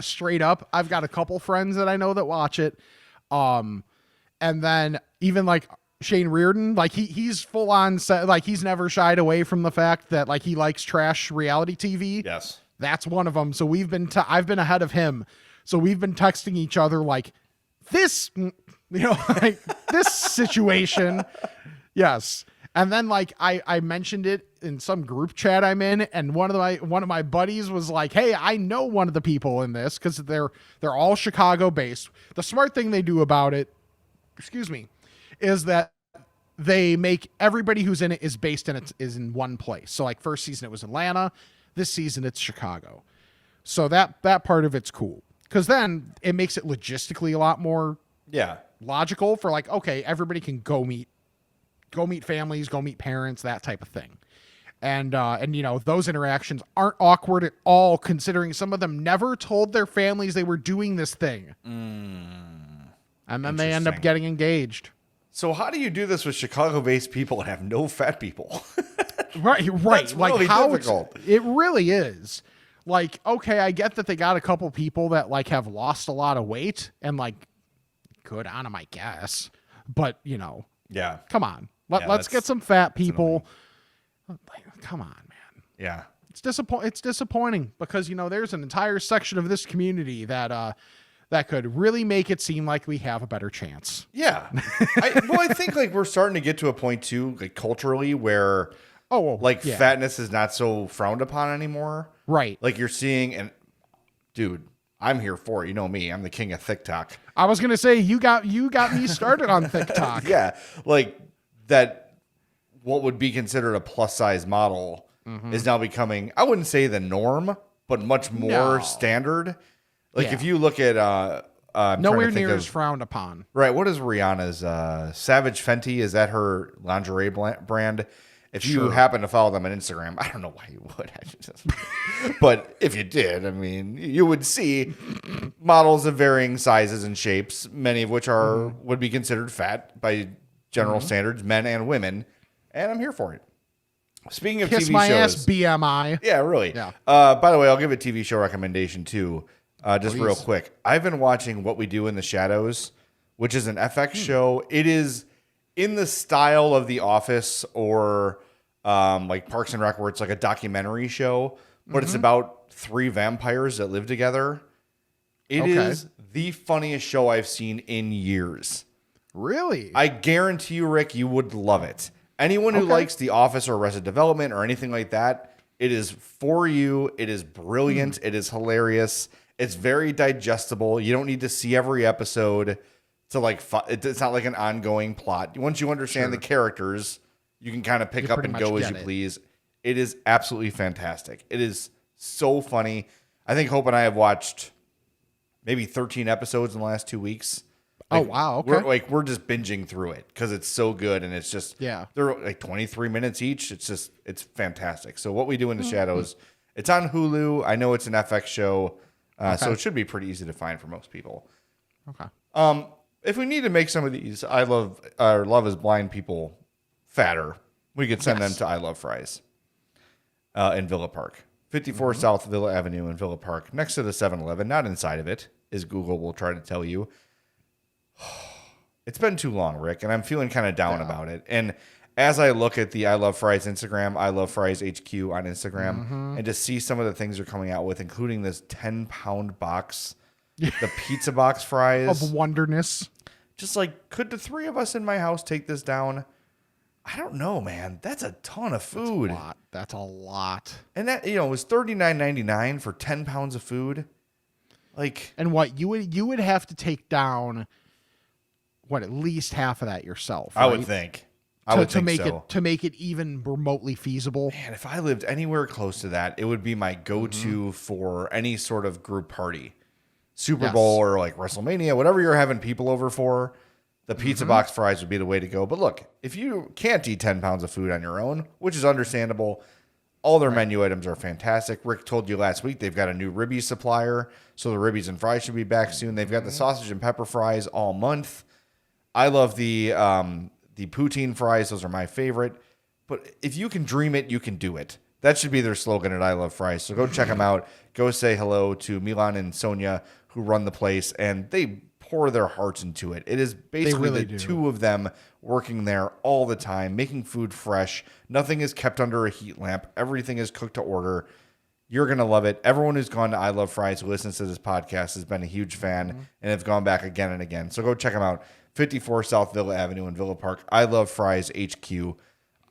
straight up, I've got a couple friends that I know that watch it. And then even like Shane Reardon, like he's full on set, like he's never shied away from the fact that like he likes trash reality TV. Yes. That's one of them. So I've been ahead of him. So we've been texting each other like this, like this situation. Yes. And then like I mentioned it in some group chat I'm in, and one of my buddies was like, "Hey, I know one of the people in this because they're all Chicago based." The smart thing they do about it, is that they make everybody who's in it is in one place. So like first season it was Atlanta, this season it's Chicago. So that part of it's cool because then it makes it logistically a lot more logical for like, okay, everybody can go meet families, go meet parents, that type of thing. And those interactions aren't awkward at all, considering some of them never told their families they were doing this thing. And then they end up getting engaged. So how do you do this with Chicago-based people and have no fat people? Right. That's like really how difficult. It really is. Like, okay, I get that they got a couple people that like have lost a lot of weight and like good on them, I guess. But Yeah. come on. Let's get some fat people. Come on, man. Yeah. It's disappointing because there's an entire section of this community that could really make it seem like we have a better chance. Yeah. I think like we're starting to get to a point too, like culturally, where fatness is not so frowned upon anymore. Right. Like you're seeing, and dude, I'm here for it. You know me. I'm the king of TikTok. I was gonna say you got me started on TikTok. Yeah. Like that what would be considered a plus size model is now becoming, I wouldn't say the norm, but much more standard. Like if you look at nowhere near as frowned upon. Right. What is Rihanna's Savage Fenty? Is that her lingerie brand? If you happen to follow them on Instagram, I don't know why you would. But if you did, I mean, you would see models of varying sizes and shapes, many of which would be considered fat by general standards, men and women. And I'm here for it. Speaking of Kiss TV my shows, ass, BMI. Yeah, really. Yeah. By the way, I'll give a TV show recommendation too. Just Please. real quick. I've been watching What We Do in the Shadows, which is an FX show. It is in the style of The Office or like Parks and Rec, where it's like a documentary show, but it's about 3 vampires that live together. It is the funniest show I've seen in years. Really? I guarantee you, Rick, you would love it. Anyone who likes The Office or Arrested Development or anything like that, it is for you. It is brilliant. It is hilarious. It's very digestible. You don't need to see every episode to like. It's not like an ongoing plot. Once you understand the characters, you can kind of pick up and go as you please. It is absolutely fantastic. It is so funny. I think Hope and I have watched maybe 13 episodes in the last 2 weeks. Like, oh, wow. Okay. We're just binging through it because it's so good. And it's just, they're like 23 minutes each. It's fantastic. So What We Do in the Shadows, it's on Hulu. I know it's an FX show. So it should be pretty easy to find for most people. Okay. If we need to make some of these Love is Blind people fatter, we could send them to I Love Fries in Villa Park. 54 South Villa Avenue in Villa Park, next to the 7-Eleven, not inside of it, as Google will try to tell you. It's been too long, Rick, and I'm feeling kind of down about it. And as I look at the I Love Fries Instagram, I Love Fries HQ on Instagram, and to see some of the things they're coming out with, including this 10-pound box, the pizza box fries. Of wonderness. Just like, could the 3 of us in my house take this down? I don't know, man. That's a ton of food. That's a lot. And that, it was $39.99 for 10 pounds of food. Like, And what you would have to take down at least half of that yourself. I would right? think. To make it even remotely feasible. Man, if I lived anywhere close to that, it would be my go-to for any sort of group party. Super Bowl or like WrestleMania, whatever you're having people over for, the pizza box fries would be the way to go. But look, if you can't eat 10 pounds of food on your own, which is understandable, all their menu items are fantastic. Rick told you last week they've got a new ribbies supplier, so the ribbies and fries should be back soon. They've got the sausage and pepper fries all month. I love the poutine fries. Those are my favorite. But if you can dream it, you can do it. That should be their slogan at I Love Fries. So go check them out. Go say hello to Milan and Sonia, who run the place, and they pour their hearts into it. It is basically the two of them working there all the time, making food fresh. Nothing is kept under a heat lamp. Everything is cooked to order. You're going to love it. Everyone who's gone to I Love Fries who listens to this podcast has been a huge fan and have gone back again and again. So go check them out. 54 South Villa Avenue in Villa Park. I Love Fries HQ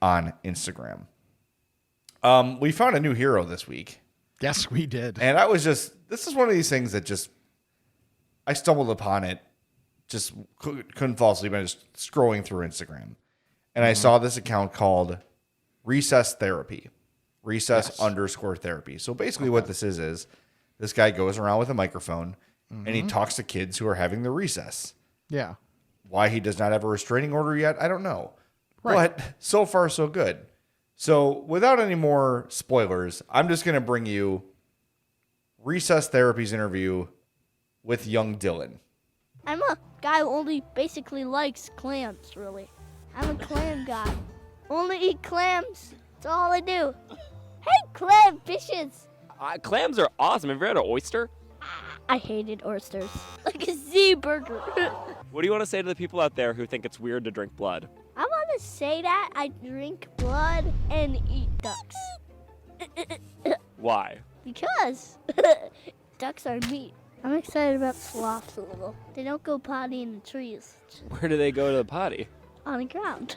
on Instagram. We found a new hero this week. Yes, we did. And this is one of these things that I stumbled upon it, just couldn't fall asleep. I was scrolling through Instagram. And I saw this account called Recess Therapy. Recess_therapy. So basically what this is this guy goes around with a microphone and he talks to kids who are having their recess. Yeah. Why he does not have a restraining order yet, I don't know. Right. But so far, so good. So without any more spoilers, I'm just going to bring you Recess Therapy's interview with young Dylan. I'm a guy who only basically likes clams, really. I'm a clam guy. Only eat clams. That's all I do. Hey, clam fishes. Clams are awesome. Have you ever had an oyster? I hated oysters. Like a Z burger. What do you want to say to the people out there who think it's weird to drink blood? I want to say that I drink blood and eat ducks. Why? Because ducks are meat. I'm excited about sloths a little. They don't go potty in the trees. Where do they go to the potty? On the ground.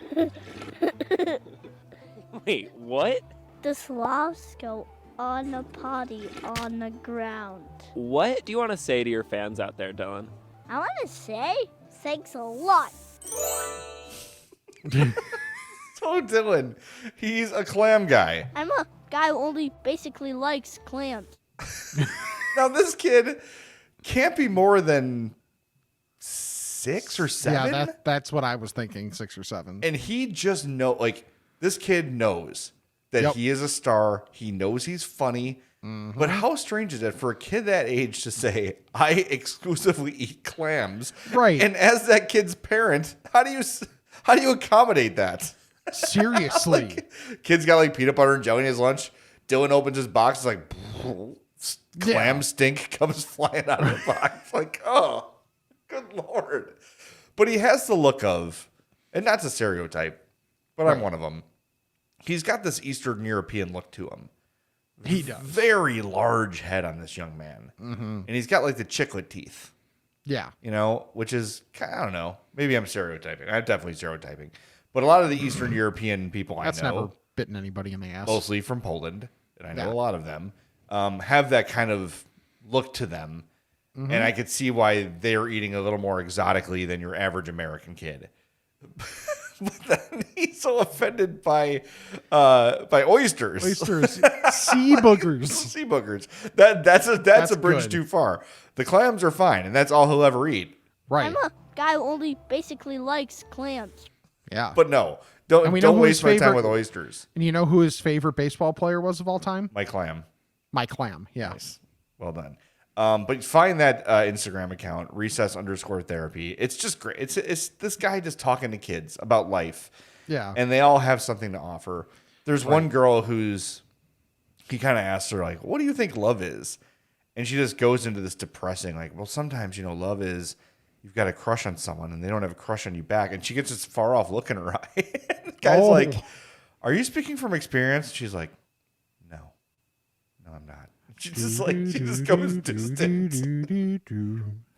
Wait, what? The sloths go on the potty on the ground. What do you want to say to your fans out there, Dylan? I want to say thanks a lot. So Dylan, he's a clam guy. I'm a guy who only basically likes clams. Now this kid can't be more than 6 or 7. Yeah, that's what I was thinking, 6 or 7. And he just this kid knows that he is a star. He knows he's funny. But how strange is it for a kid that age to say, I exclusively eat clams? Right. And as that kid's parent, how do you accommodate that? Seriously. Kid's got like peanut butter and jelly in his lunch. Dylan opens his box, it's like clam stink comes flying out of the box. Like, oh, good Lord. But he has the look of, and not to stereotype, but I'm one of them. He's got this Eastern European look to him. He does. Very large head on this young man. And he's got like the chiclet teeth. Yeah. Which is, I don't know. Maybe I'm stereotyping. I'm definitely stereotyping. But a lot of the Eastern European people That's I know, never bitten anybody in the ass. mostly from Poland, and I know a lot of them, have that kind of look to them. And I could see why they're eating a little more exotically than your average American kid. But then he's so offended by oysters. Oysters. Sea boogers. Sea boogers. That's a bridge good. too far. The clams are fine, and that's all he'll ever eat. Right. I'm a guy who only basically likes clams. Yeah. But no, And we know don't who waste his my time favorite- with oysters. And you know who his favorite baseball player was of all time? My clam. My clam. Yeah. Nice. Well done. But find that Instagram account, recess_therapy. It's just great. It's this guy just talking to kids about life. Yeah. And they all have something to offer. There's one girl he kind of asks her, like, what do you think love is? And she just goes into this depressing, like, well, sometimes, love is you've got a crush on someone and they don't have a crush on you back. And she gets this far off look in her eye. The guy's like, are you speaking from experience? She's like, no, I'm not. She just goes distant.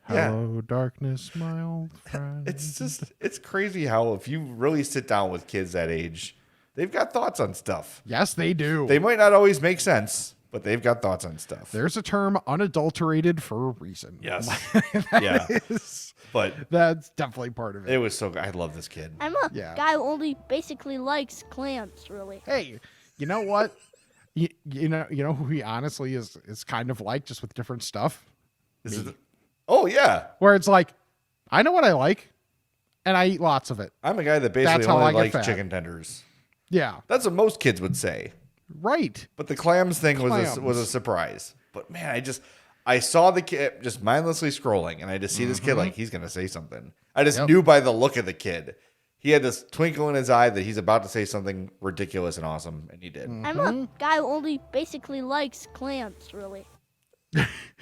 Hello, darkness, my old friend. It's crazy how if you really sit down with kids that age, they've got thoughts on stuff. Yes, they do. They might not always make sense, but they've got thoughts on stuff. There's a term unadulterated for a reason. Yes. That is- But that's definitely part of it. it was so good. I love this kid. I'm a Yeah. guy who only basically likes clams, really. Hey, you know what? you know who he honestly is kind of like, just with different stuff. Oh, yeah. Where it's like, I know what I like, and I eat lots of it. I'm a guy that That's basically how I only get likes fat. chicken tenders. Yeah, That's what most kids would say. right. But the clams thing was a Clams. surprise. But man, I saw the kid just mindlessly scrolling, and I just see this kid like he's gonna say something. I just knew by the look of the kid. He had this twinkle in his eye that he's about to say something ridiculous and awesome, and he did. I'm a guy who only basically likes clams, really.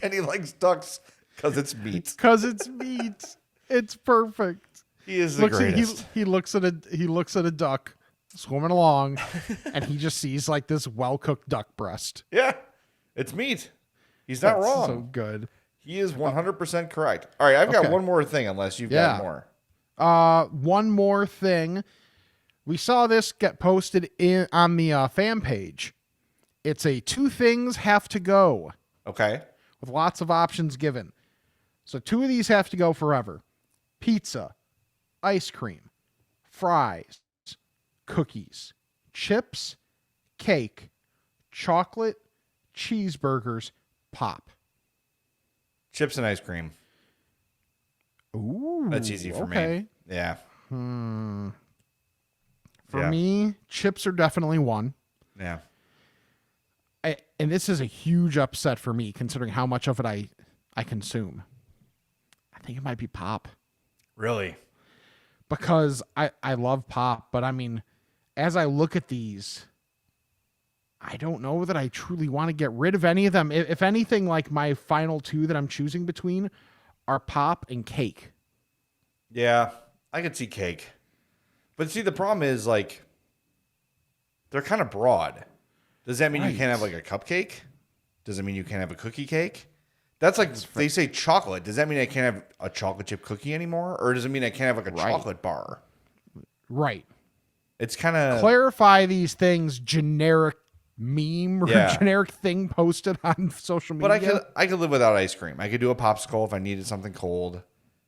And he likes ducks because it's meat. Because it's meat. It's perfect. He is the greatest. He looks at a duck swimming along, and he just sees like this well-cooked duck breast. Yeah, it's meat. He's not That's wrong. So good. He is 100% correct. All right, I've got Okay. one more thing, unless you've got more. One more thing. We saw this get posted on the fan page. It's a 2 things have to go Okay. with lots of options given. So 2 of these have to go forever. Pizza, ice cream, fries, cookies, chips, cake, chocolate, cheeseburgers, pop. Chips and ice cream. Ooh, That's easy for okay. me. Yeah. For Yeah. me, chips are definitely one. Yeah. And this is a huge upset for me, considering how much of it I consume. I think it might be pop. Really? Because I love pop, but I mean, as I look at these, I don't know that I truly want to get rid of any of them. If anything, like my final 2 that I'm choosing between are pop and cake. Yeah. I could see cake. But see, the problem is, like, they're kind of broad. Does that mean you can't have, like, a cupcake? Does it mean you can't have a cookie cake? That's like, they say chocolate. Does that mean I can't have a chocolate chip cookie anymore? Or does it mean I can't have, like, a chocolate bar? Right. It's kind of... Clarify these things, generic meme or generic thing posted on social media. But I could live without ice cream. I could do a popsicle if I needed something cold.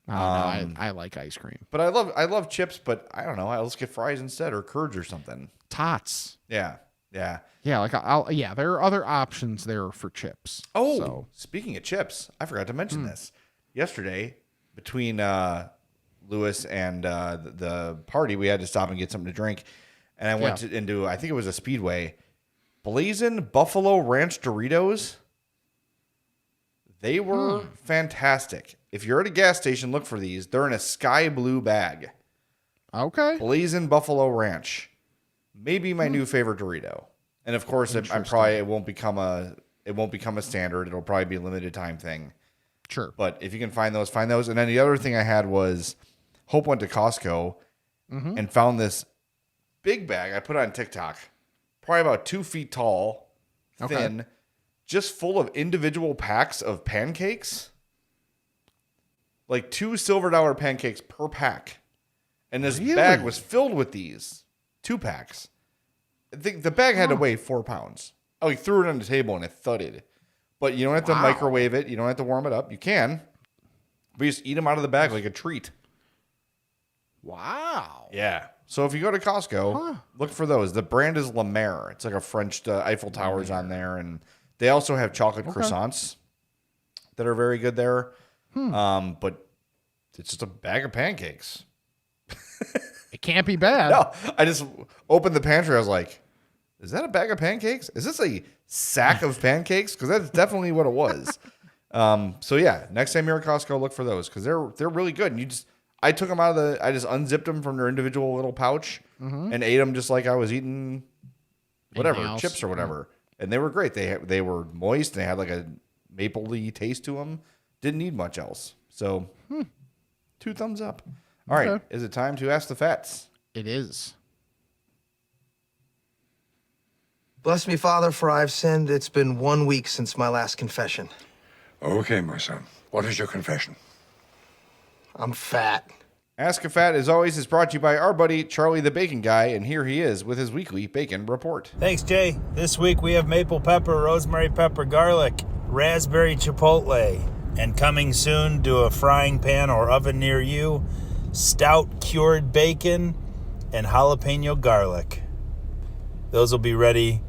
Oh, no, I like ice cream. But I love chips, but I don't know. I'll just get fries instead or curds or something. Tots. Yeah. Yeah. Yeah, like there are other options there for chips. Oh, So, speaking of chips, I forgot to mention this. Yesterday, between Lewis and the party, we had to stop and get something to drink. And I went into, I think it was a Speedway, Blazin Buffalo Ranch Doritos. They were fantastic. If you're at a gas station, look for these. They're in a sky blue bag. okay. Blazin Buffalo Ranch. Maybe my new favorite Dorito. And of course, it won't become a standard. It'll probably be a limited time thing. Sure. But if you can find those, find those. And then the other thing I had was Hope went to Costco and found this big bag. I put it on TikTok, probably about 2 feet tall, thin, just full of individual packs of pancakes. Like 2 silver dollar pancakes per pack. And this bag was filled with these 2 packs. I think the bag had to weigh 4 pounds. Oh, he threw it on the table and it thudded. But you don't have to microwave it. You don't have to warm it up. You can. But you just eat them out of the bag like a treat. Wow. Yeah. So if you go to Costco, look for those. The brand is Lemarie. It's like a French Eiffel Tower's on there. And they also have chocolate croissants that are very good there. But it's just a bag of pancakes. It can't be bad. No, I just opened the pantry. I was like, is that a bag of pancakes? Is this a sack of pancakes? Because that's definitely what it was. So yeah, next time you're at Costco, look for those because they're really good. And I took them out of I just unzipped them from their individual little pouch and ate them just like I was eating whatever, chips or whatever. And they were great. They were moist. They had like a mapley taste to them. Didn't need much else. So 2 thumbs up. All right. Is it time to ask the Fats? It is. Bless me, Father, for I've sinned. It's been 1 week since my last confession. Okay, my son. What is your confession? I'm fat. Ask a Fat, as always, is brought to you by our buddy Charlie the Bacon Guy, and here he is with his weekly bacon report. Thanks, Jay. This week we have maple pepper, rosemary pepper, garlic, raspberry chipotle, and coming soon to a frying pan or oven near you, stout cured bacon and jalapeno garlic. Those will be ready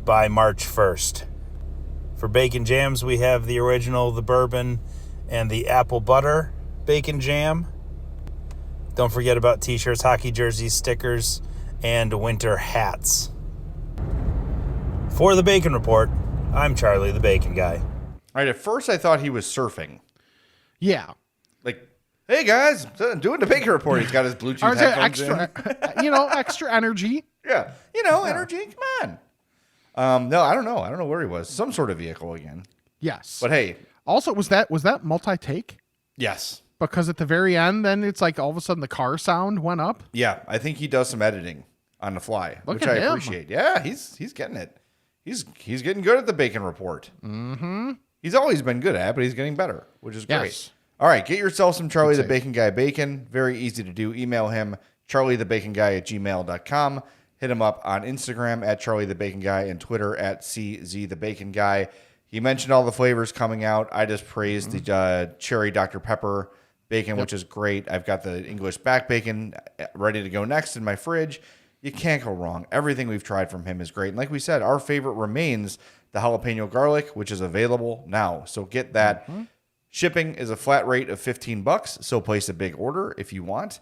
by March 1st. For bacon jams, we have the original, the bourbon, and the apple butter bacon jam. Don't forget about t-shirts, hockey jerseys, stickers, and winter hats. For the Bacon Report, I'm Charlie the Bacon Guy. All right, at first I thought he was surfing. Yeah. Like, hey guys, I'm doing the Bacon Report. He's got his Bluetooth headphones in. Extra energy. Yeah, energy, come on. No, I don't know. I don't know where he was. Some sort of vehicle again. Yes. But hey. Also, was that multi-take? Yes. Because at the very end, then it's like all of a sudden the car sound went up. Yeah, I think he does some editing on the fly, Look which at I him. appreciate. Yeah, he's getting it. He's getting good at the Bacon Report. Mm-hmm. He's always been good at it, but he's getting better, which is great. Yes. All right, get yourself some Charlie the Bacon Guy bacon. Very easy to do. Email him, charliethebaconguy@gmail.com. Hit him up on Instagram at charliethebaconguy and Twitter at czthebaconguy. He mentioned all the flavors coming out. I just praised the cherry Dr. Pepper bacon, which is great. I've got the English back bacon ready to go next in my fridge. You can't go wrong. Everything we've tried from him is great. And like we said, our favorite remains the jalapeno garlic, which is available now. So get that. Shipping is a flat rate of $15, so place a big order if you want.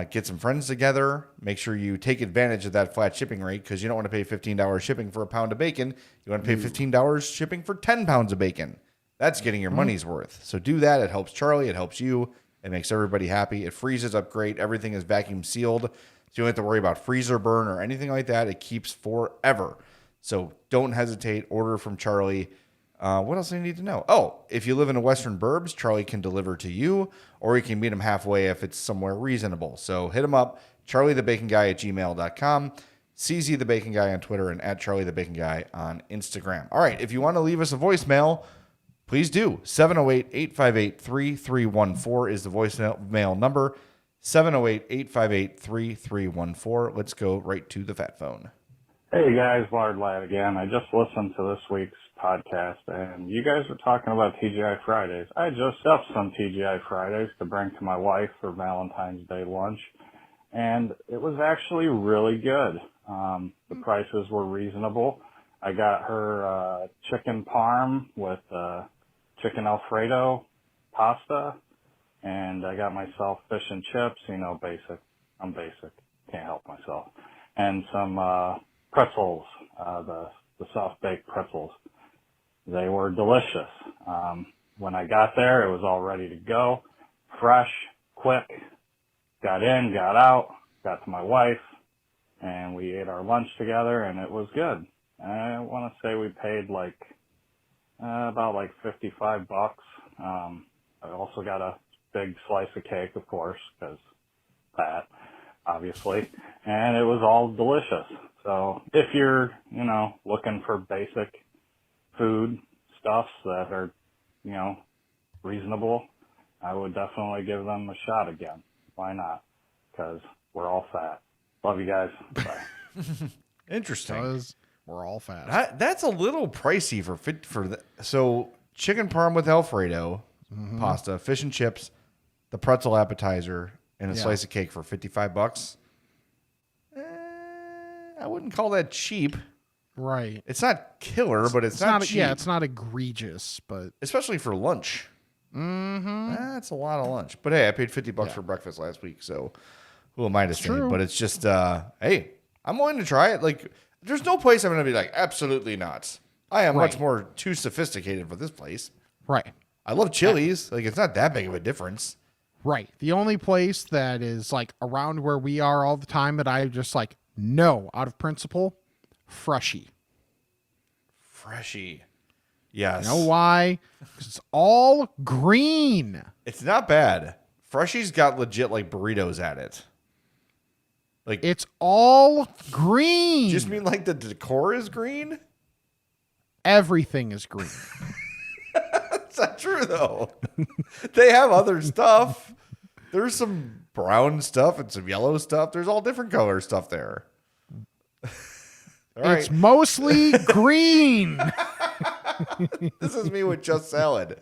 Get some friends together. Make sure you take advantage of that flat shipping rate because you don't want to pay $15 shipping for a pound of bacon. You want to pay $15 shipping for 10 pounds of bacon. That's getting your money's worth. So do that. It helps Charlie. It helps you. It makes everybody happy. It freezes up great. Everything is vacuum sealed. So you don't have to worry about freezer burn or anything like that. It keeps forever. So don't hesitate. Order from Charlie. What else do you need to know? Oh, if you live in the Western Burbs, Charlie can deliver to you, or you can meet him halfway if it's somewhere reasonable. So hit him up, charliethebaconguy@gmail.com, CZ the Bacon Guy on Twitter, and at Charlie the Bacon Guy on Instagram. All right, if you want to leave us a voicemail, please do. 708-858-3314 is the voicemail number. 708-858-3314. Let's go right to the Fat Phone. Hey guys, Lard Lad again. I just listened to this week's podcast and you guys were talking about TGI Fridays. I just stuffed some TGI Fridays to bring to my wife for Valentine's Day lunch and it was actually really good. The prices were reasonable. I got her chicken parm with chicken Alfredo pasta and I got myself fish and chips, basic. I'm basic. Can't help myself. And some pretzels, the soft-baked pretzels. They were delicious. When I got there, it was all ready to go. Fresh, quick. Got in, got out, got to my wife, and we ate our lunch together, and it was good. I want to say we paid about $55. I also got a big slice of cake, of course, because that, obviously, and it was all delicious. So if you're, looking for basic food stuffs that are, reasonable, I would definitely give them a shot again. Why not? Because we're all fat. Love you guys. Bye. Interesting. Because we're all fat. That's a little pricey so chicken parm with Alfredo pasta, fish and chips, the pretzel appetizer, and a slice of cake for $55. I wouldn't call that cheap. Right. It's not killer, but it's not cheap. Yeah, it's not egregious, but especially for lunch. That's a lot of lunch. But hey, I paid $50 for breakfast last week, so who am I to say? But it's just, hey, I'm willing to try it. Like, there's no place I'm going to be like, absolutely not. I am much more too sophisticated for this place. Right. I love Chili's. Like, it's not that big of a difference. Right. The only place that is like around where we are all the time that I just like, no, out of principle, Freshie. Yes. You know why? Because it's all green. It's not bad. Freshie's got legit like burritos at it. Like it's all green. Just mean like the decor is green? Everything is green. That's not true though. They have other stuff. There's some brown stuff and some yellow stuff. There's all different color stuff there. All right. It's mostly green. This is me with just salad.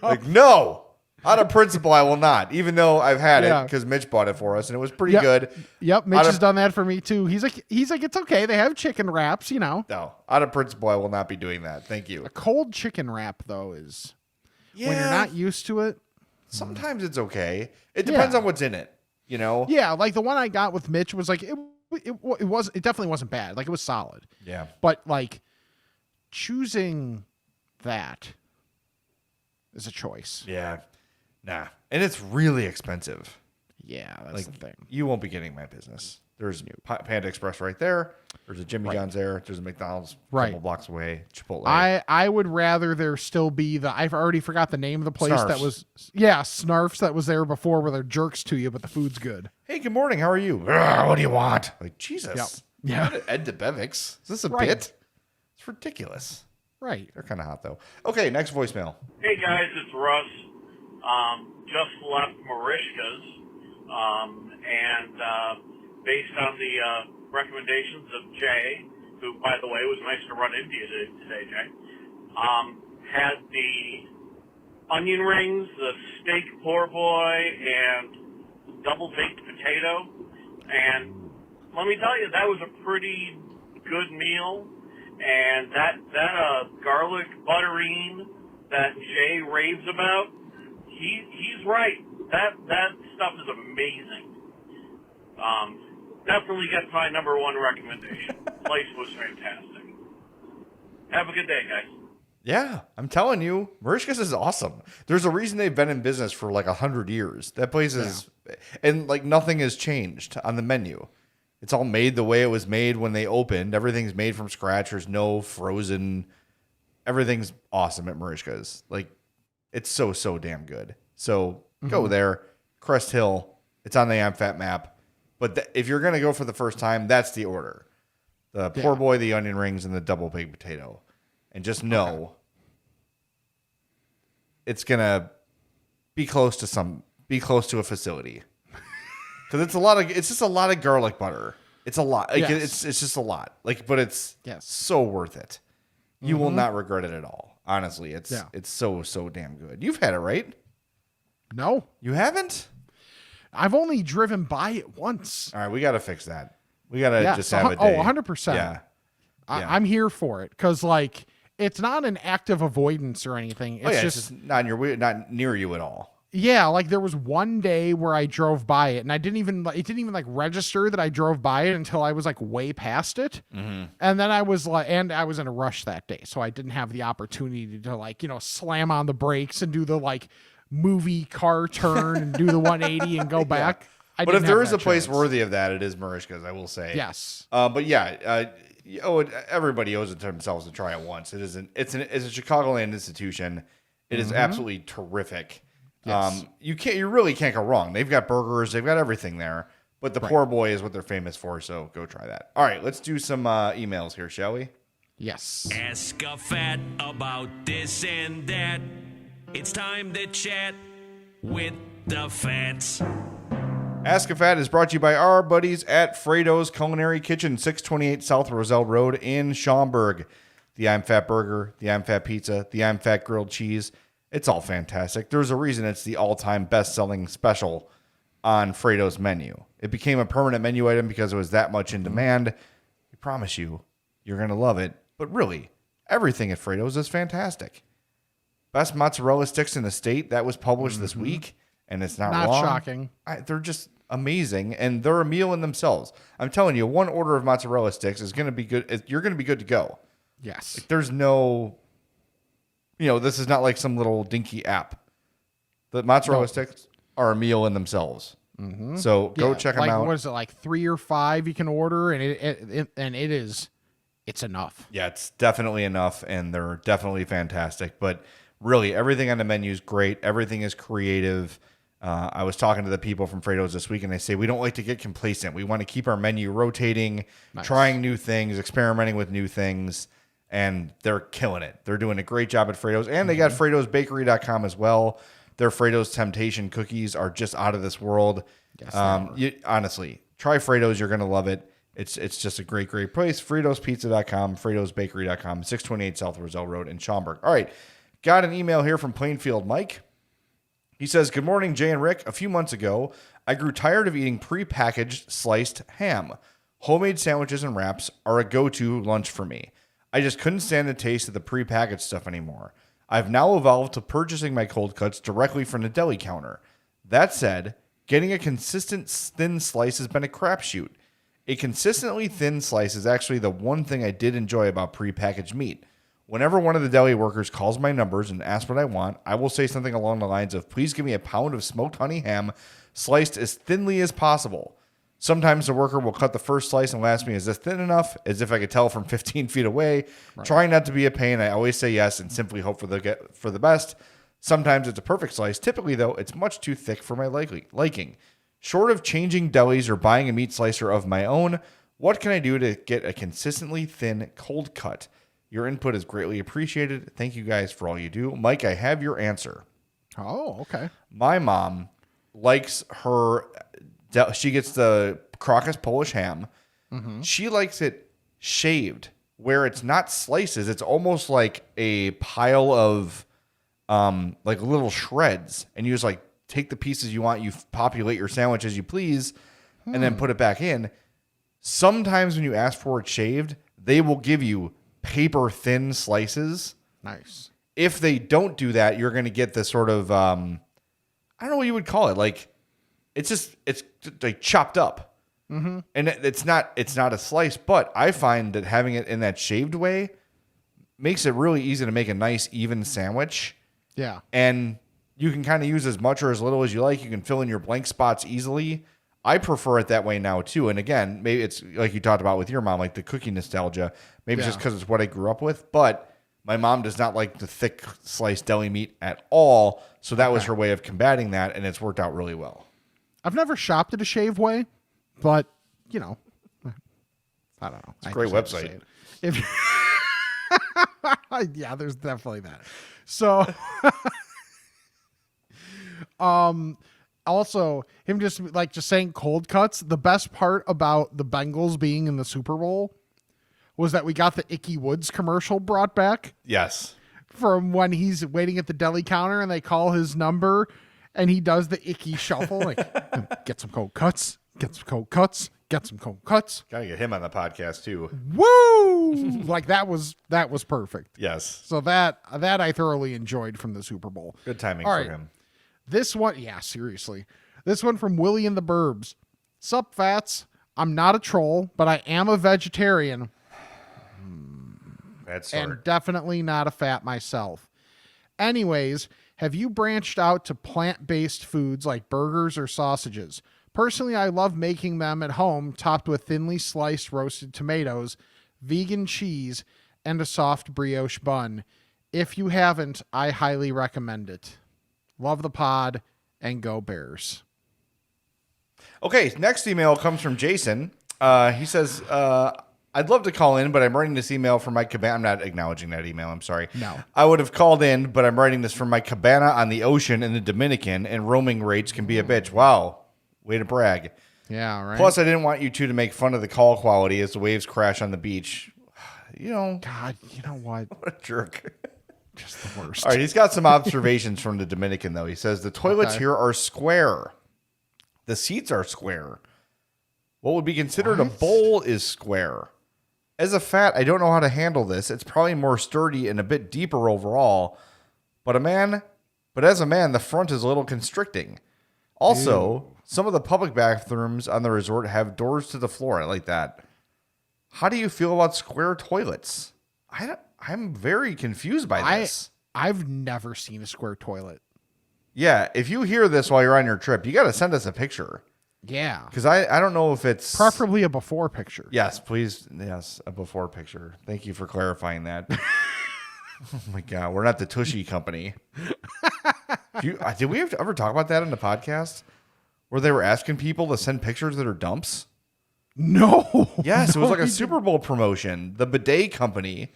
Like, no. Out of principle, I will not. Even though I've had it because Mitch bought it for us and it was pretty good. Yep, Mitch has done that for me too. He's like, it's okay. They have chicken wraps, you know. No, out of principle, I will not be doing that. Thank you. A cold chicken wrap though is when you're not used to it. Sometimes it's okay. It depends on what's in it, you know. Yeah, like the one I got with Mitch was like it definitely wasn't bad. Like it was solid. Yeah. But like choosing that is a choice. Yeah. Nah. And it's really expensive. Yeah, that's the thing. You won't be getting my business. There's Panda Express right there. There's a Jimmy John's there. There's a McDonald's a couple blocks away. Chipotle. I would rather there still be I've already forgot the name of the place that was Snarfs that was there before where they're jerks to you, but the food's good. Hey, good morning. How are you? What do you want? Like, Jesus. Yeah. Ed DeBevics. Is this a bit? It's ridiculous. Right. They're kind of hot though. Okay, next voicemail. Hey guys, it's Russ. Just left Marishka's, and based on the recommendations of Jay, who, by the way, was nice to run into you today, Jay, had the onion rings, the steak poor boy, and double baked potato. And let me tell you, that was a pretty good meal. And that garlic butterine that Jay raves about, he's right. That stuff is amazing. Definitely gets my number one recommendation. Place was fantastic. Have a good day, guys. Yeah, I'm telling you, Marishka's is awesome. There's a reason they've been in business for like 100 years. That place is, and like nothing has changed on the menu. It's all made the way it was made when they opened. Everything's made from scratch. There's no frozen. Everything's awesome at Marishka's. Like, it's so damn good. So go there. Crest Hill. It's on the I'm Fat map. But if you're going to go for the first time, that's the order. The poor boy, the onion rings, and the double baked potato. And just know it's going to be close to a facility. Because it's just a lot of garlic butter. It's a lot. Like, it's just a lot. Like, but it's so worth it. You will not regret it at all. Honestly, it's so damn good. You've had it, right? No. You haven't? I've only driven by it once. All right, we got to fix that. We got to just have a day. 100%. Yeah. I'm here for it because, like, it's not an active avoidance or anything. It's just not near you at all. Yeah, like there was one day where I drove by it and it didn't even like register that I drove by it until I was like way past it. Mm-hmm. And then I was in a rush that day. So I didn't have the opportunity to like, slam on the brakes and do the like movie car turn and do the 180 and go back. But if there is a place worthy of that, it is Marishka's, I will say. Yes. But yeah, everybody owes it to themselves to try it once. It's a Chicagoland institution. It is absolutely terrific. Yes. You really can't go wrong. They've got burgers, they've got everything there. But the poor boy is what they're famous for, so go try that. All right, let's do some emails here, shall we? Yes. Ask a fat about this and that. It's time to chat with the fats. Ask a Fat is brought to you by our buddies at Frato's Culinary Kitchen, 628 South Roselle Road in Schaumburg. The I'm Fat Burger, the I'm Fat Pizza, the I'm Fat Grilled Cheese. It's all fantastic. There's a reason it's the all-time best-selling special on Frato's menu. It became a permanent menu item because it was that much in demand. I promise you, you're going to love it. But really, everything at Frato's is fantastic. Best mozzarella sticks in the state. That was published this week, and it's not wrong. Shocking. They're just amazing, and they're a meal in themselves. I'm telling you, one order of mozzarella sticks is going to be good. You're going to be good to go. Yes. Like, there's no... this is not like some little dinky app. The mozzarella sticks are a meal in themselves. Mm-hmm. So go check them out. What is it, like 3 or 5 you can order, and it's enough. Yeah, it's definitely enough, and they're definitely fantastic. But really, everything on the menu is great. Everything is creative. I was talking to the people from Frato's this week, and they say we don't like to get complacent. We want to keep our menu rotating, trying new things, experimenting with new things. And they're killing it. They're doing a great job at Frato's. And they got FratosBakery.com as well. Their Frato's Temptation cookies are just out of this world. Yes, Honestly, try Frato's. You're going to love it. It's just a great place. Frato'sPizza.com, Frato'sBakery.com, 628 South Roselle Road in Schaumburg. All right. Got an email here from Plainfield Mike. He says, good morning, Jay and Rick. A few months ago, I grew tired of eating prepackaged sliced ham. Homemade sandwiches and wraps are a go-to lunch for me. I just couldn't stand the taste of the prepackaged stuff anymore. I've now evolved to purchasing my cold cuts directly from the deli counter. That said, getting a consistent thin slice has been a crapshoot. A consistently thin slice is actually the one thing I did enjoy about prepackaged meat. Whenever one of the deli workers calls my numbers and asks what I want, I will say something along the lines of, please give me a pound of smoked honey ham sliced as thinly as possible. Sometimes the worker will cut the first slice and will ask me, is this thin enough? As if I could tell from 15 feet away. Right. Trying not to be a pain, I always say yes and simply hope for the best. Sometimes it's a perfect slice. Typically, though, it's much too thick for my liking. Short of changing delis or buying a meat slicer of my own, what can I do to get a consistently thin cold cut? Your input is greatly appreciated. Thank you guys for all you do. Mike, I have your answer. Oh, okay. My mom likes she gets the Crocus Polish ham. Mm-hmm. She likes it shaved, where it's not slices. It's almost like a pile of like little shreds. And you just like take the pieces you want. You populate your sandwich as you please and then put it back in. Sometimes when you ask for it shaved, they will give you paper thin slices. Nice. If they don't do that, you're going to get this sort of, I don't know what you would call it. Like it's like chopped up. Mm-hmm. And it's not a slice, but I find that having it in that shaved way makes it really easy to make a nice, even sandwich. Yeah. And you can kind of use as much or as little as you like. You can fill in your blank spots easily. I prefer it that way now too. And again, maybe it's like you talked about with your mom, like the cookie nostalgia. Maybe it's just because it's what I grew up with. But my mom does not like the thick sliced deli meat at all. So that was her way of combating that. And it's worked out really well. I've never shopped at a shave way, but you know, I don't know. It's a great website. Yeah, there's definitely that. So, also him just saying cold cuts. The best part about the Bengals being in the Super Bowl was that we got the Icky Woods commercial brought back. Yes. From when he's waiting at the deli counter and they call his number and he does the Icky shuffle. Like, get some cold cuts, get some cold cuts, get some cold cuts. Gotta get him on the podcast too. Woo! Like that was perfect. Yes. So that I thoroughly enjoyed from the Super Bowl. Good timing All for right. him. This one, yeah, seriously. This one from Willie and the Burbs. Sup, Fats? I'm not a troll, but I am a vegetarian. Bad start. And definitely not a fat myself. Anyways, have you branched out to plant-based foods like burgers or sausages? Personally, I love making them at home, topped with thinly sliced roasted tomatoes, vegan cheese, and a soft brioche bun. If you haven't, I highly recommend it. Love the pod, and go Bears. Okay, next email comes from Jason. He says, I'd love to call in, but I'm writing this email from my cabana. I'm not acknowledging that email. I'm sorry. No. I would have called in, but I'm writing this from my cabana on the ocean in the Dominican, and roaming rates can be a bitch. Wow. Way to brag. Yeah, right. Plus, I didn't want you two to make fun of the call quality as the waves crash on the beach. You know. God, you know what? What a jerk. Just the worst. All right, he's got some observations from the Dominican, though. He says, the toilets here are square. The seats are square. What would be considered a bowl is square. As a fat, I don't know how to handle this. It's probably more sturdy and a bit deeper overall. But as a man, the front is a little constricting. Also, some of the public bathrooms on the resort have doors to the floor. I like that. How do you feel about square toilets? I'm very confused by this. I've never seen a square toilet. Yeah, if you hear this while you're on your trip, you got to send us a picture. Yeah. Because I don't know if it's... Preferably a before picture. Yes, please. Yes, a before picture. Thank you for clarifying that. Oh my God, we're not the Tushy company. Did we ever talk about that in the podcast? Where they were asking people to send pictures that are dumps? No. Yes, it was like a Super Bowl promotion. The bidet company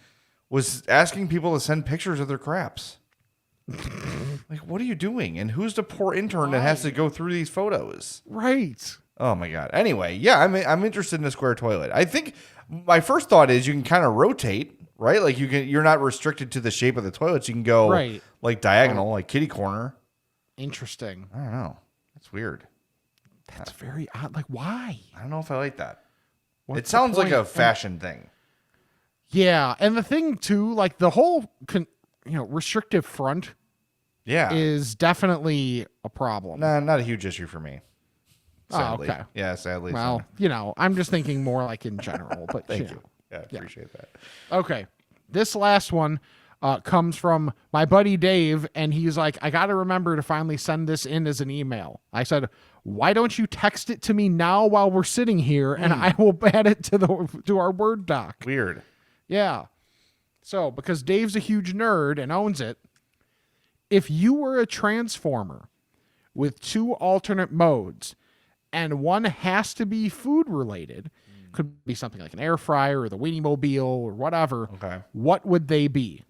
was asking people to send pictures of their craps. Like, what are you doing? And who's the poor intern that has to go through these photos? Right. Oh my God. Anyway, yeah, I'm interested in a square toilet. I think my first thought is you can kind of rotate, right? Like you're not restricted to the shape of the toilets. You can go like diagonal, like kitty corner. Interesting. I don't know. That's weird. That's very odd. Like, why? I don't know if I like that. What's it sounds the like a point? fashion thing. Yeah, and the thing too, like the whole restrictive front is definitely a problem. Nah, not a huge issue for me. Sadly. Oh, okay. Yeah, sadly. Well, I'm just thinking more like in general, but Thank you. Yeah, appreciate that. Okay. This last one comes from my buddy Dave, and he's like, I got to remember to finally send this in as an email. I said, why don't you text it to me now while we're sitting here, and I will add it to our Word doc. Weird. Yeah. So, because Dave's a huge nerd and owns it, if you were a transformer with 2 alternate modes, and one has to be food related, could be something like an air fryer or the Weenie Mobile or whatever. Okay. What would they be?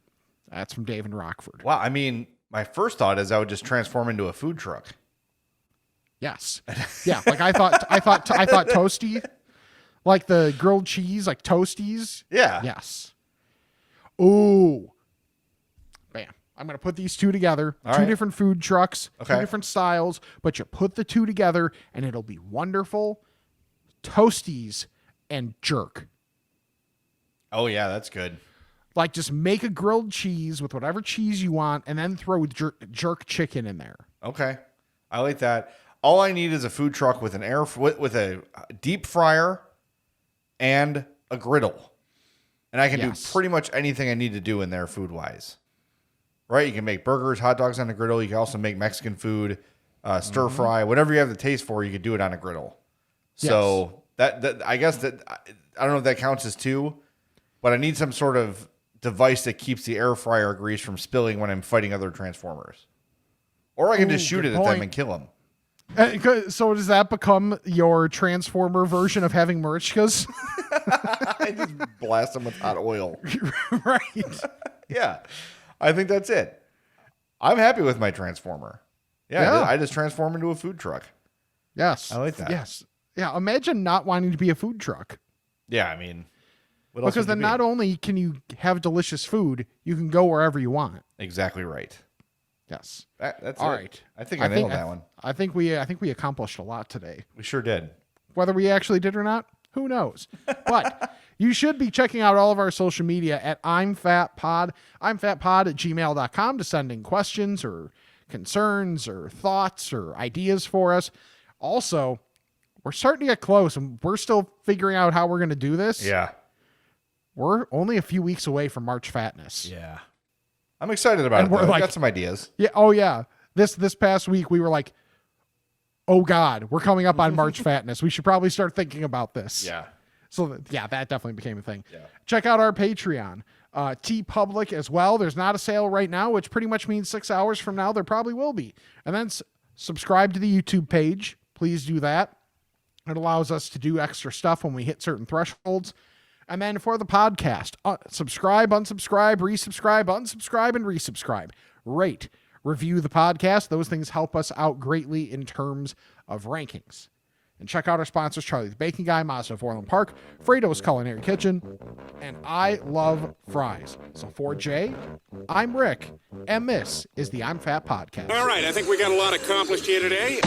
That's from Dave in Rockford. Wow. I mean, my first thought is I would just transform into a food truck. Yes. Yeah. Like I thought Toasty, like the grilled cheese, like Toasties. Yeah. Yes. Ooh. Bam. I'm going to put these two together. All two right. different food trucks, Okay. two different styles, but you put the two together and it'll be wonderful. Toasties and jerk. Oh, yeah, that's good. Like just make a grilled cheese with whatever cheese you want and then throw jerk chicken in there. Okay. I like that. All I need is a food truck with with a deep fryer and a griddle. And I can do pretty much anything I need to do in there food-wise. Right? You can make burgers, hot dogs on the griddle. You can also make Mexican food, stir fry, whatever you have the taste for, you could do it on a griddle. So that I guess that I don't know if that counts as 2, but I need some sort of device that keeps the air fryer grease from spilling when I'm fighting other Transformers. Or I can just shoot it at them and kill them. So does that become your Transformer version of having Marichkas? I just blast them with hot oil. Right. Yeah. I think that's it. I'm happy with my Transformer. Yeah. I just transform into a food truck. Yes. I like that. Yes. Yeah. Imagine not wanting to be a food truck. Yeah. I mean, what else because would then you not be? only can you have delicious food, you can go wherever you want. Exactly right. Yes. That's all it. right. I think I nailed that one. I think we accomplished a lot today. We sure did. Whether we actually did or not, who knows? But you should be checking out all of our social media at I'm Fat Pod. I'm fatpod at gmail.com to send in questions or concerns or thoughts or ideas for us. Also, we're starting to get close and we're still figuring out how we're going to do this. Yeah. We're only a few weeks away from March Fatness. Yeah. I'm excited about And it. we're Though. like- I got some ideas. Yeah. Oh, yeah. This past week, we were like, oh, God, we're coming up on March Fatness. We should probably start thinking about this. Yeah. So, yeah, that definitely became a thing. Yeah. Check out our Patreon. TeePublic as well. There's not a sale right now, which pretty much means 6 hours from now, there probably will be. And then subscribe to the YouTube page. Please do that. It allows us to do extra stuff when we hit certain thresholds. And then for the podcast, subscribe, unsubscribe, resubscribe, unsubscribe, and resubscribe. Rate, review the podcast. Those things help us out greatly in terms of rankings. And check out our sponsors, Charlie the Baking Guy, Mazda of Orland Park, Frato's Culinary Kitchen, and I Love Fries. So for Jay, I'm Rick, and this is the I'm Fat Podcast. All right, I think we got a lot accomplished here today.